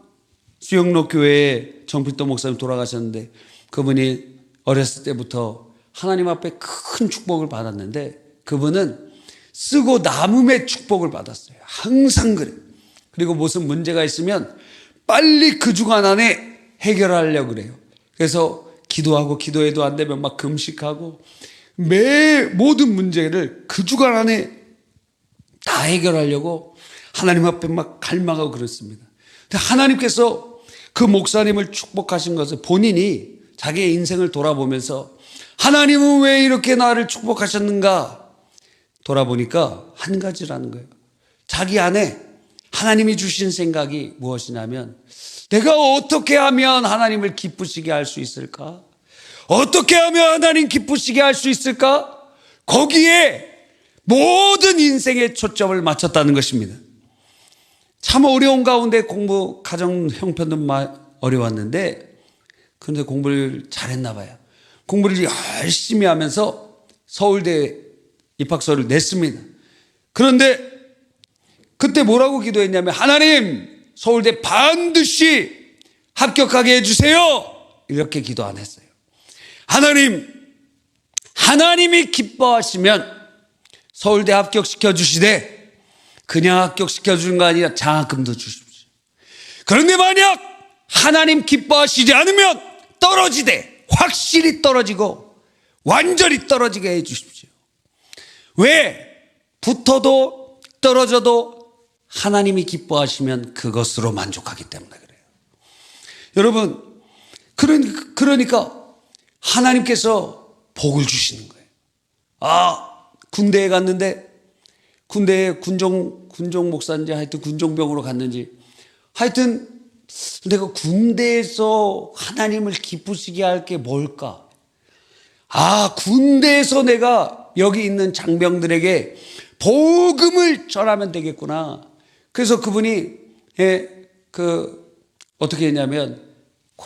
수영로 교회에 정필도 목사님 돌아가셨는데, 그분이 어렸을 때부터 하나님 앞에 큰 축복을 받았는데, 그분은 쓰고 남음의 축복을 받았어요. 항상 그래요. 그리고 무슨 문제가 있으면 빨리 그 주간 안에 해결하려고 그래요. 그래서 기도하고 기도해도 안 되면 막 금식하고 모든 문제를 그 주간 안에 다 해결하려고 하나님 앞에 막 갈망하고 그렇습니다. 근데 하나님께서 그 목사님을 축복하신 것을 본인이 자기의 인생을 돌아보면서, 하나님은 왜 이렇게 나를 축복하셨는가 돌아보니까 한 가지라는 거예요. 자기 안에 하나님이 주신 생각이 무엇이냐면, 내가 어떻게 하면 하나님을 기쁘시게 할 수 있을까? 어떻게 하면 하나님 기쁘시게 할 수 있을까? 거기에 모든 인생의 초점을 맞췄다는 것입니다. 참 어려운 가운데 공부, 가정 형편도 어려웠는데, 그런데 공부를 잘했나 봐요. 공부를 열심히 하면서 서울대 입학서를 냈습니다. 그런데 그때 뭐라고 기도했냐면, 하나님, 서울대 반드시 합격하게 해주세요. 이렇게 기도 안 했어요. 하나님이 기뻐하시면 서울대 합격시켜 주시되, 그냥 합격시켜 주는 거 아니라 장학금도 주십시오. 그런데 만약 하나님 기뻐하시지 않으면 떨어지되, 확실히 떨어지고 완전히 떨어지게 해 주십시오. 왜? 붙어도 떨어져도 하나님이 기뻐하시면 그것으로 만족하기 때문에 그래요. 여러분, 그러니까 하나님께서 복을 주시는 거예요. 군대에 갔는데, 군대에 군종 목사인지 하여튼 군종병으로 갔는지, 하여튼 내가 군대에서 하나님을 기쁘시게 할 게 뭘까? 군대에서 내가 여기 있는 장병들에게 복음을 전하면 되겠구나. 그래서 그분이 어떻게 했냐면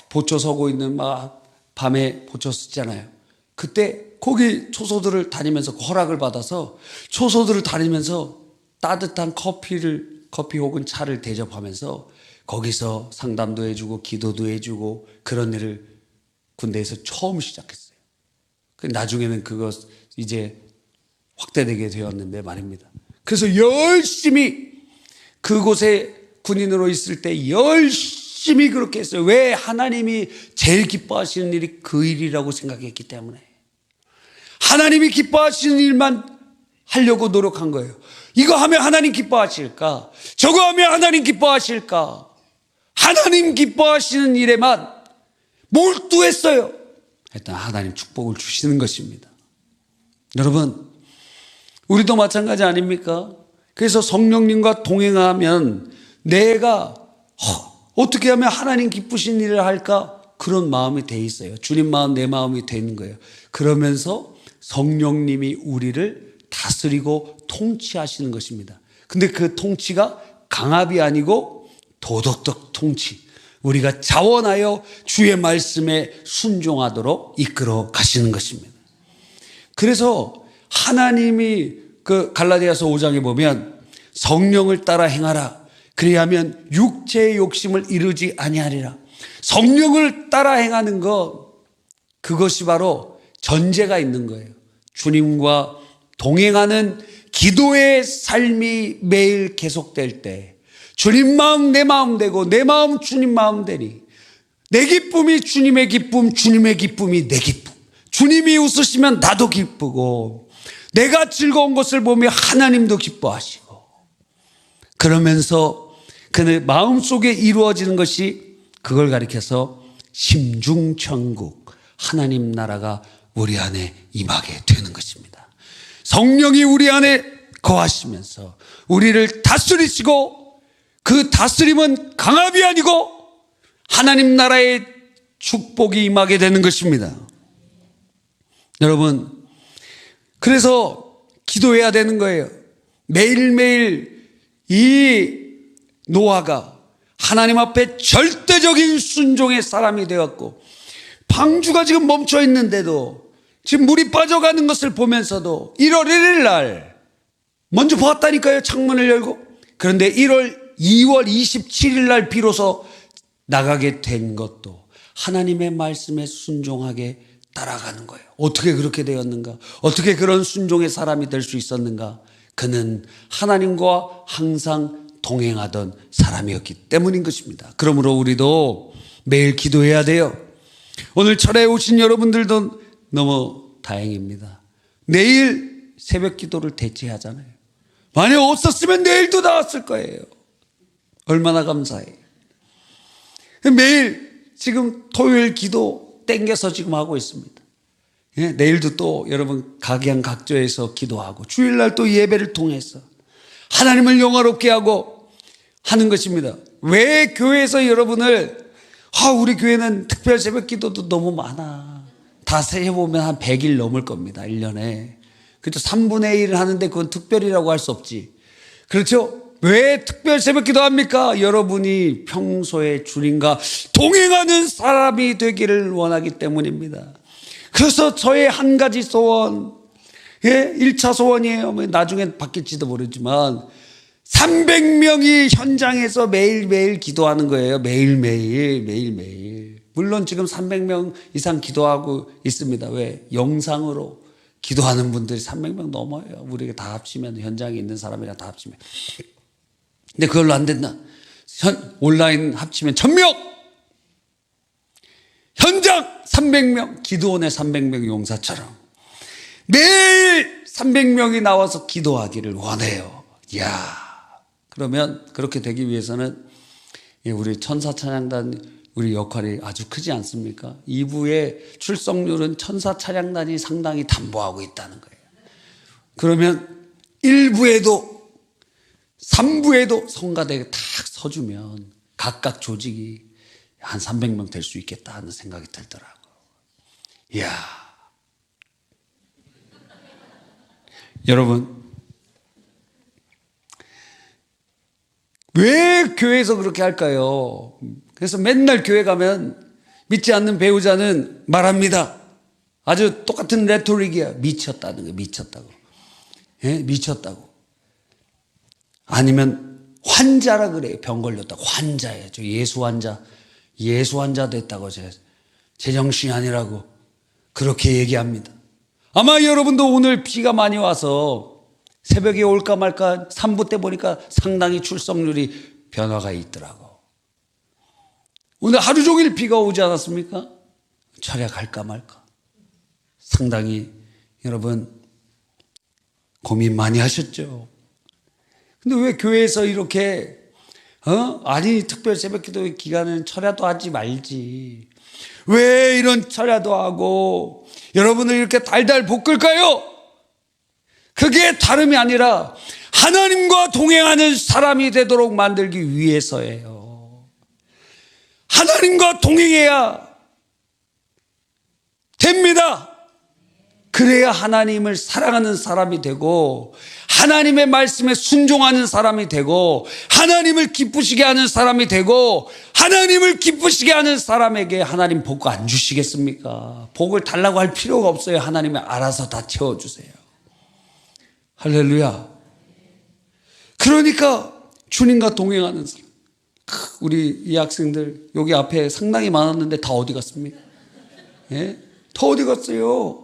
보초 서고 있는 막 밤에 보초 쓰잖아요. 그때 거기 초소들을 다니면서 허락을 받아서 초소들을 다니면서 따뜻한 커피 혹은 차를 대접하면서 거기서 상담도 해주고 기도도 해주고 그런 일을 군대에서 처음 시작했어요. 나중에는 그거 이제 확대되게 되었는데 말입니다. 그래서 열심히 그곳에 군인으로 있을 때 열심히 그렇게 했어요. 왜? 하나님이 제일 기뻐하시는 일이 그 일이라고 생각했기 때문에. 하나님이 기뻐하시는 일만 하려고 노력한 거예요. 이거 하면 하나님 기뻐하실까? 저거 하면 하나님 기뻐하실까? 하나님 기뻐하시는 일에만 몰두했어요. 일단 하나님 축복을 주시는 것입니다. 여러분, 우리도 마찬가지 아닙니까? 그래서 성령님과 동행하면 내가 어떻게 하면 하나님 기쁘신 일을 할까? 그런 마음이 돼 있어요. 주님 마음, 내 마음이 되는 거예요. 그러면서 성령님이 우리를 다스리고 통치하시는 것입니다. 근데 그 통치가 강압이 아니고 도덕적 통치. 우리가 자원하여 주의 말씀에 순종하도록 이끌어 가시는 것입니다. 그래서 하나님이 그 갈라디아서 5장에 보면 성령을 따라 행하라. 그리하면 육체의 욕심을 이루지 아니하리라. 성령을 따라 행하는 것, 그것이 바로 전제가 있는 거예요. 주님과 동행하는 기도의 삶이 매일 계속될 때 주님 마음 내 마음 되고 내 마음 주님 마음 되니 내 기쁨이 주님의 기쁨, 주님의 기쁨이 내 기쁨. 주님이 웃으시면 나도 기쁘고 내가 즐거운 것을 보며 하나님도 기뻐하시고 그러면서 그 마음속에 이루어지는 것이 그걸 가리켜서 심중천국, 하나님 나라가 우리 안에 임하게 되는 것입니다. 성령이 우리 안에 거하시면서 우리를 다스리시고 그 다스림은 강압이 아니고 하나님 나라의 축복이 임하게 되는 것입니다. 여러분, 그래서 기도해야 되는 거예요. 매일매일 이 노아가 하나님 앞에 절대적인 순종의 사람이 되었고 방주가 지금 멈춰 있는데도 지금 물이 빠져가는 것을 보면서도 1월 1일 날 먼저 보았다니까요. 창문을 열고. 그런데 2월 27일 날 비로소 나가게 된 것도 하나님의 말씀에 순종하게 따라가는 거예요. 어떻게 그렇게 되었는가? 어떻게 그런 순종의 사람이 될 수 있었는가? 그는 하나님과 항상 동행하던 사람이었기 때문인 것입니다. 그러므로 우리도 매일 기도해야 돼요. 오늘 철회에 오신 여러분들도 너무 다행입니다. 내일 새벽 기도를 대체하잖아요. 만약 없었으면 내일도 나왔을 거예요. 얼마나 감사해요. 매일 지금 토요일 기도 땡겨서 지금 하고 있습니다. 예, 내일도 또 여러분 각양각조에서 기도하고 주일날 또 예배를 통해서 하나님을 영화롭게 하고 하는 것입니다. 왜 교회에서 여러분을 우리 교회는 특별 새벽 기도도 너무 많아. 다 세어보면 한 100일 넘을 겁니다. 1년에. 그렇죠. 3분의 1을 하는데 그건 특별이라고 할 수 없지. 그렇죠. 왜 특별 새벽 기도합니까? 여러분이 평소에 주님과 동행하는 사람이 되기를 원하기 때문입니다. 그래서 저의 한 가지 소원, 1차 소원이에요. 나중엔 바뀔지도 모르지만 300명이 현장에서 매일매일 기도하는 거예요. 매일매일. 물론 지금 300명 이상 기도하고 있습니다. 왜? 영상으로 기도하는 분들이 300명 넘어요. 우리가 다 합치면, 현장에 있는 사람이랑 다 합치면. 근데 그걸로 안 된다. 온라인 합치면 1000명! 현장 300명! 기도원에 300명 용사처럼. 매일 300명이 나와서 기도하기를 원해요. 이야. 그러면 그렇게 되기 위해서는 우리 천사찬양단 우리 역할이 아주 크지 않습니까? 2부의 출석률은 천사찬양단이 상당히 담보하고 있다는 거예요. 그러면 1부에도 3부에도 성가대가 딱 서주면 각각 조직이 한 300명 될 수 있겠다 하는 생각이 들더라고요. 이야. 여러분, 왜 교회에서 그렇게 할까요? 그래서 맨날 교회 가면 믿지 않는 배우자는 말합니다. 아주 똑같은 레토릭이야. 미쳤다는 거, 미쳤다고. 예? 미쳤다고. 아니면 환자라 그래요. 병 걸렸다고. 환자예요. 저 예수 환자. 예수 환자 됐다고. 제정신이 아니라고. 그렇게 얘기합니다. 아마 여러분도 오늘 비가 많이 와서 새벽에 올까 말까 3부 때 보니까 상당히 출석률이 변화가 있더라고. 오늘 하루 종일 비가 오지 않았습니까? 절에 갈까 말까. 상당히 여러분 고민 많이 하셨죠. 근데 왜 교회에서 이렇게 아니 특별 새벽기도 기간은 철야도 하지 말지. 왜 이런 철야도 하고 여러분을 이렇게 달달 볶을까요? 그게 다름이 아니라 하나님과 동행하는 사람이 되도록 만들기 위해서예요. 하나님과 동행해야 됩니다. 그래야 하나님을 사랑하는 사람이 되고 하나님의 말씀에 순종하는 사람이 되고 하나님을 기쁘시게 하는 사람이 되고 하나님을 기쁘시게 하는 사람에게 하나님 복 안 주시겠습니까? 복을 달라고 할 필요가 없어요. 하나님이 알아서 다 채워주세요. 할렐루야. 그러니까 주님과 동행하는 사람. 우리 이 학생들 여기 앞에 상당히 많았는데 다 어디 갔습니까? 예? 다 어디 갔어요?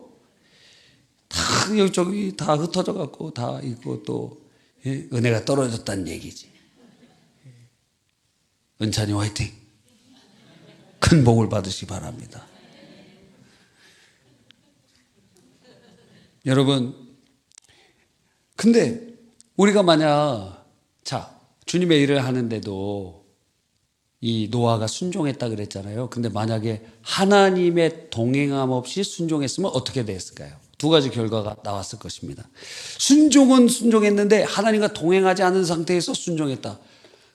다 여기저기 다 흩어져 갖고 다 있고 또 은혜가 떨어졌다는 얘기지. 은찬이 화이팅. 큰 복을 받으시기 바랍니다. 여러분, 근데 우리가 만약 주님의 일을 하는데도 이 노아가 순종했다 그랬잖아요. 근데 만약에 하나님의 동행함 없이 순종했으면 어떻게 됐을까요? 두 가지 결과가 나왔을 것입니다. 순종은 순종했는데 하나님과 동행하지 않은 상태에서 순종했다.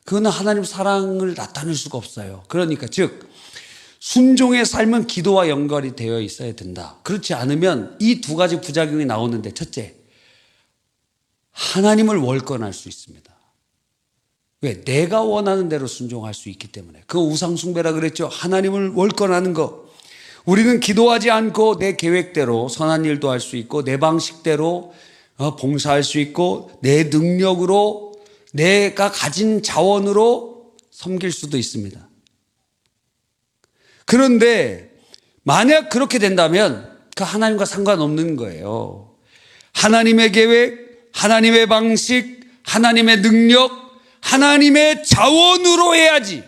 그거는 하나님 사랑을 나타낼 수가 없어요. 그러니까 즉 순종의 삶은 기도와 연결이 되어 있어야 된다. 그렇지 않으면 이 두 가지 부작용이 나오는데, 첫째, 하나님을 월권할 수 있습니다. 왜? 내가 원하는 대로 순종할 수 있기 때문에. 그 우상숭배라 그랬죠. 하나님을 월권하는 것. 우리는 기도하지 않고 내 계획대로 선한 일도 할 수 있고 내 방식대로 봉사할 수 있고 내 능력으로 내가 가진 자원으로 섬길 수도 있습니다. 그런데 만약 그렇게 된다면 그 하나님과 상관없는 거예요. 하나님의 계획, 하나님의 방식, 하나님의 능력, 하나님의 자원으로 해야지.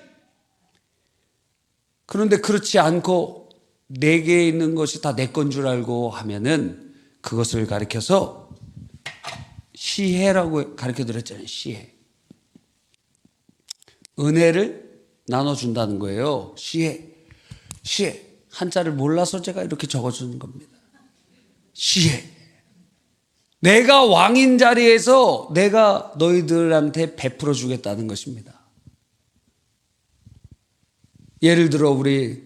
그런데 그렇지 않고 내게 있는 것이 다 내 건 줄 알고 하면은 그것을 가리켜서 시혜라고 가르쳐 드렸잖아요. 시혜. 은혜를 나눠준다는 거예요. 시혜. 시혜. 한자를 몰라서 제가 이렇게 적어주는 겁니다. 시혜. 내가 왕인 자리에서 내가 너희들한테 베풀어 주겠다는 것입니다. 예를 들어 우리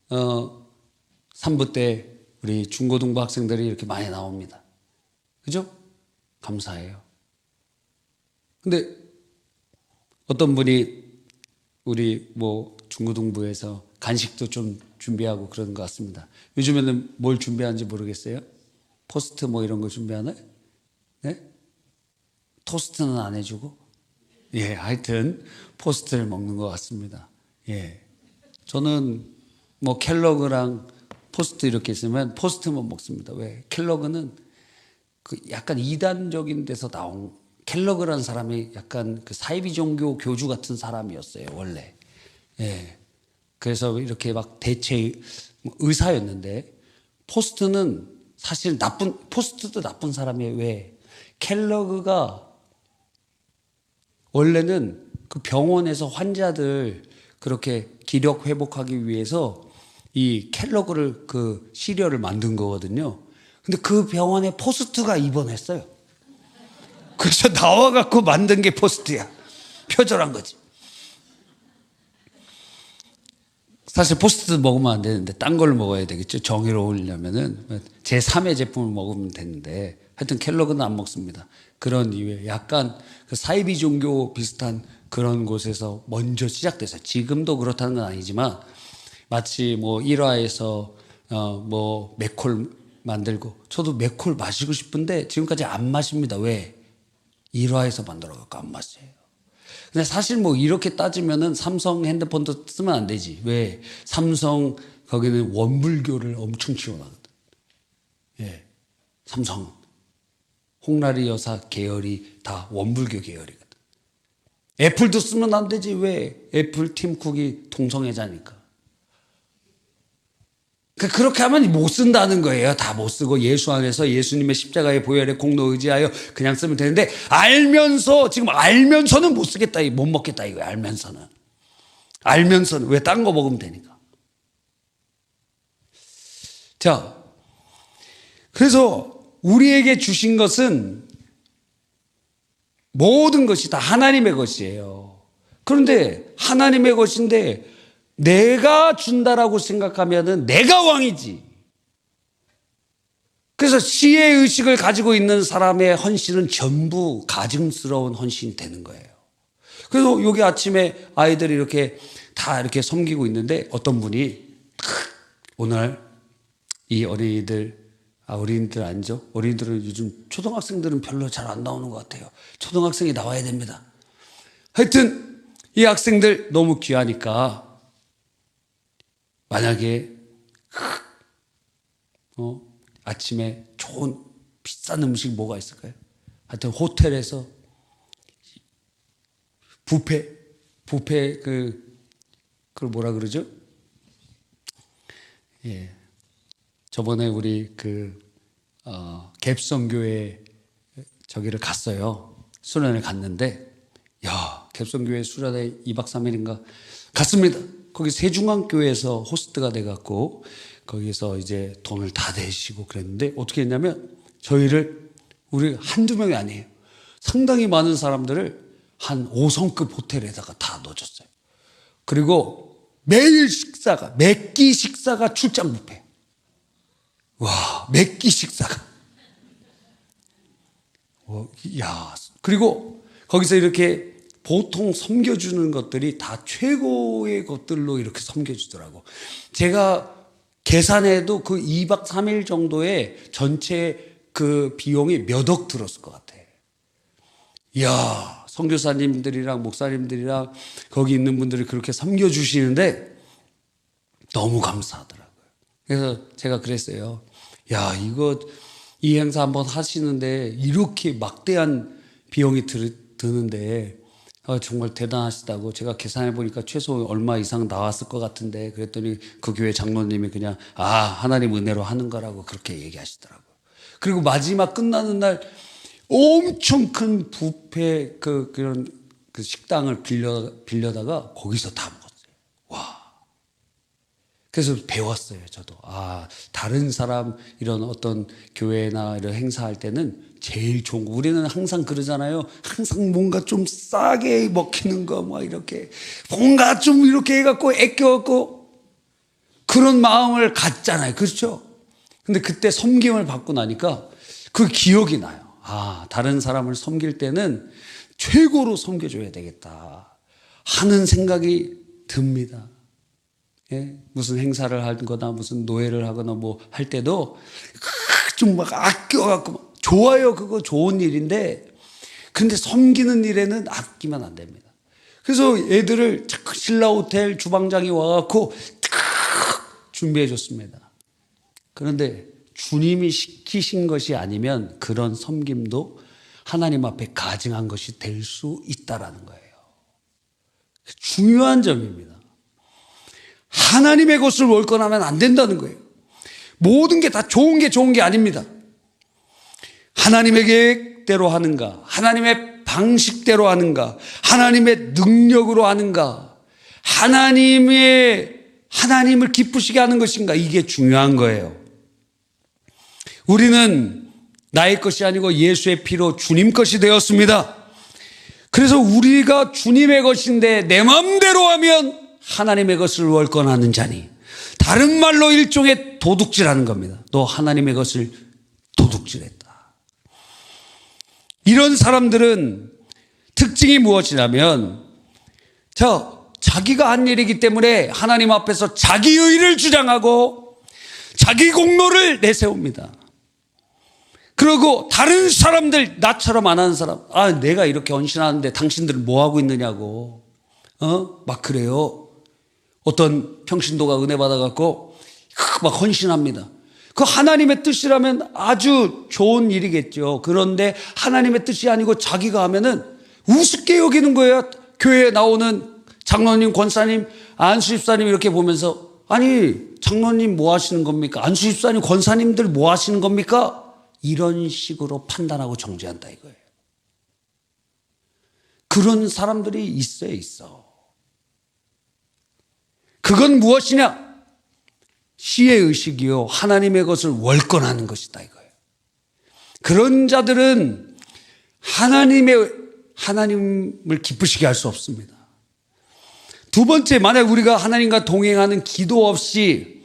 3부 때 우리 중고등부 학생들이 이렇게 많이 나옵니다. 그죠? 감사해요. 근데 어떤 분이 우리 중고등부에서 간식도 좀 준비하고 그런 것 같습니다. 요즘에는 뭘 준비하는지 모르겠어요. 포스트 이런 거 준비하나요? 네? 토스트는 안 해주고? 예, 하여튼 포스트를 먹는 것 같습니다. 예. 저는 켈러그랑 포스트 이렇게 있으면 포스트만 먹습니다. 왜? 켈러그는 그 약간 이단적인 데서 나온, 켈러그라는 사람이 약간 그 사이비 종교 교주 같은 사람이었어요, 원래. 예. 그래서 이렇게 대체 의사였는데, 포스트는 사실 포스트도 나쁜 사람이에요. 왜? 켈러그가 원래는 그 병원에서 환자들 그렇게 기력 회복하기 위해서 이 켈러그를 그 시리얼을 만든 거거든요. 근데 그 병원에 포스트가 입원했어요. 그래서 나와갖고 만든 게 포스트야. 표절한 거지. 사실 포스트 먹으면 안 되는데 딴 걸 먹어야 되겠죠. 정의로우려면은. 제3의 제품을 먹으면 되는데 하여튼 켈로그는 안 먹습니다. 그런 이유에 약간 그 사이비 종교 비슷한 그런 곳에서 먼저 시작돼서 지금도 그렇다는 건 아니지만 마치 뭐 일화에서 뭐 맥콜 만들고 저도 맥콜 마시고 싶은데 지금까지 안 마십니다. 왜? 일화에서 만들어갖고 안 마셔요. 근데 사실 뭐 이렇게 따지면은 삼성 핸드폰도 쓰면 안 되지. 왜? 삼성 거기는 원불교를 엄청 지원하거든. 예, 삼성 홍라리 여사 계열이 다 원불교 계열이거든. 애플도 쓰면 안 되지. 왜? 애플 팀 쿡이 동성애자니까. 그렇게 하면 못 쓴다는 거예요. 다 못 쓰고 예수 안에서 예수님의 십자가의 보혈의 공로 의지하여 그냥 쓰면 되는데 지금 알면서는 못 쓰겠다, 못 먹겠다 이거예요. 알면서는 왜 딴 거 먹으면 되니까. 자, 그래서 우리에게 주신 것은 모든 것이 다 하나님의 것이에요. 그런데 하나님의 것인데 내가 준다라고 생각하면은 내가 왕이지. 그래서 시의 의식을 가지고 있는 사람의 헌신은 전부 가증스러운 헌신이 되는 거예요. 그래서 여기 아침에 아이들이 이렇게 다 이렇게 섬기고 있는데 어떤 분이 오늘 이 어린이들 아니죠? 어린이들은 요즘 초등학생들은 별로 잘 안 나오는 것 같아요. 초등학생이 나와야 됩니다. 하여튼 이 학생들 너무 귀하니까 만약에 아침에 좋은 비싼 음식 뭐가 있을까요? 하여튼 호텔에서 뷔페 그걸 뭐라 그러죠? 예. 저번에 우리 갭성교회 저기를 갔어요. 수련회 갔는데 갭성교회 수련회 2박 3일인가 갔습니다. 거기 세중앙교회에서 호스트가 돼갖고 거기서 이제 돈을 다 내시고 그랬는데 어떻게 했냐면 우리 한두 명이 아니에요. 상당히 많은 사람들을 한 5성급 호텔에다가 다 넣어줬어요. 그리고 매일 매끼 식사가 출장 뷔페. 와, 매끼 식사가. 그리고 거기서 이렇게 보통 섬겨주는 것들이 다 최고의 것들로 이렇게 섬겨주더라고. 제가 계산해도 그 2박 3일 정도의 전체 그 비용이 몇 억 들었을 것 같아. 선교사님들이랑 목사님들이랑 거기 있는 분들이 그렇게 섬겨주시는데 너무 감사하더라고요. 그래서 제가 그랬어요. 이 행사 한번 하시는데 이렇게 막대한 비용이 드는데 정말 대단하시다고. 제가 계산해 보니까 최소 얼마 이상 나왔을 것 같은데 그랬더니 그 교회 장로님이 그냥 하나님 은혜로 하는 거라고 그렇게 얘기하시더라고요. 그리고 마지막 끝나는 날 엄청 큰 뷔페 그런 식당을 빌려다가 거기서 다 먹었어요. 그래서 배웠어요. 저도 다른 사람 이런 어떤 교회나 이런 행사할 때는 제일 좋은 거. 우리는 항상 그러잖아요. 항상 뭔가 좀 싸게 먹히는 거 이렇게 뭔가 좀 이렇게 해갖고 애껴갖고 그런 마음을 갖잖아요. 그렇죠? 근데 그때 섬김을 받고 나니까 그 기억이 나요. 다른 사람을 섬길 때는 최고로 섬겨줘야 되겠다 하는 생각이 듭니다. 무슨 행사를 하거나 무슨 노예를 하거나 뭐 할 때도 좀 막 아껴갖고 좋아요. 그거 좋은 일인데 근데 섬기는 일에는 아끼면 안 됩니다. 그래서 애들을 신라호텔 주방장이 와갖고 준비해 줬습니다. 그런데 주님이 시키신 것이 아니면 그런 섬김도 하나님 앞에 가증한 것이 될 수 있다라는 거예요. 중요한 점입니다. 하나님의 것을 월권하면 안 된다는 거예요. 모든 게 다 좋은 게 아닙니다. 하나님의 계획대로 하는가, 하나님의 방식대로 하는가, 하나님의 능력으로 하는가, 하나님을 기쁘시게 하는 것인가, 이게 중요한 거예요. 우리는 나의 것이 아니고 예수의 피로 주님 것이 되었습니다. 그래서 우리가 주님의 것인데 내 마음대로 하면 하나님의 것을 월권하는 자니 다른 말로 일종의 도둑질하는 겁니다. 너 하나님의 것을 도둑질했다. 이런 사람들은 특징이 무엇이냐면 자기가 한 일이기 때문에 하나님 앞에서 자기 의를 주장하고 자기 공로를 내세웁니다. 그리고 다른 사람들, 나처럼 안 하는 사람, 내가 이렇게 헌신하는데 당신들은 뭐 하고 있느냐고 막 그래요. 어떤 평신도가 은혜 받아갖고 막 헌신합니다. 그 하나님의 뜻이라면 아주 좋은 일이겠죠. 그런데 하나님의 뜻이 아니고 자기가 하면은 우습게 여기는 거예요. 교회에 나오는 장로님, 권사님, 안수집사님 이렇게 보면서 아니 장로님 뭐 하시는 겁니까? 안수집사님, 권사님들 뭐 하시는 겁니까? 이런 식으로 판단하고 정죄한다 이거예요. 그런 사람들이 있어. 그건 무엇이냐? 시혜의식이요, 하나님의 것을 월권하는 것이다 이거예요. 그런 자들은 하나님을 기쁘시게 할 수 없습니다. 두 번째, 만약 우리가 하나님과 동행하는 기도 없이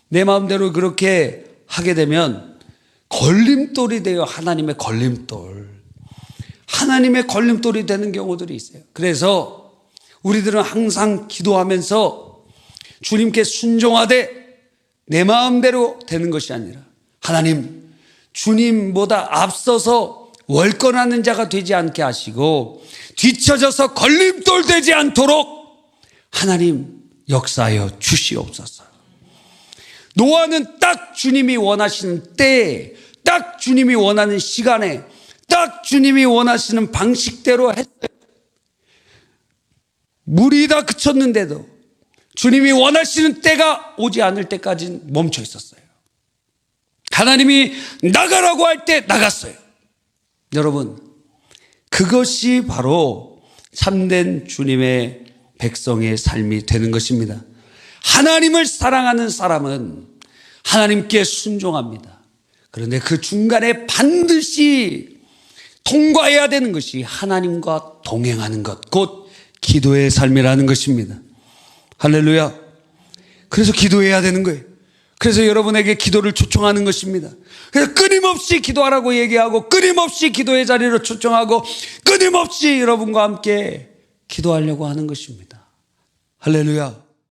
내 마음대로 그렇게 하게 되면 걸림돌이 돼요. 하나님의 걸림돌. 하나님의 걸림돌이 되는 경우들이 있어요. 그래서 우리들은 항상 기도하면서 주님께 순종하되 내 마음대로 되는 것이 아니라 하나님, 주님보다 앞서서 월권하는 자가 되지 않게 하시고 뒤처져서 걸림돌 되지 않도록 하나님 역사하여 주시옵소서. 노아는 딱 주님이 원하시는 때에, 딱 주님이 원하는 시간에, 딱 주님이 원하시는 방식대로 했어요. 물이 다 그쳤는데도 주님이 원하시는 때가 오지 않을 때까지 멈춰 있었어요. 하나님이 나가라고 할 때 나갔어요. 여러분, 그것이 바로 참된 주님의 백성의 삶이 되는 것입니다. 하나님을 사랑하는 사람은 하나님께 순종합니다. 그런데 그 중간에 반드시 통과해야 되는 것이 하나님과 동행하는 것, 곧 기도의 삶이라는 것입니다. 할렐루야. 그래서 기도해야 되는 거예요. 그래서 여러분에게 기도를 초청하는 것입니다. 그래서 끊임없이 기도하라고 얘기하고 끊임없이 기도의 자리로 초청하고 끊임없이 여러분과 함께 기도하려고 하는 것입니다. 할렐루야.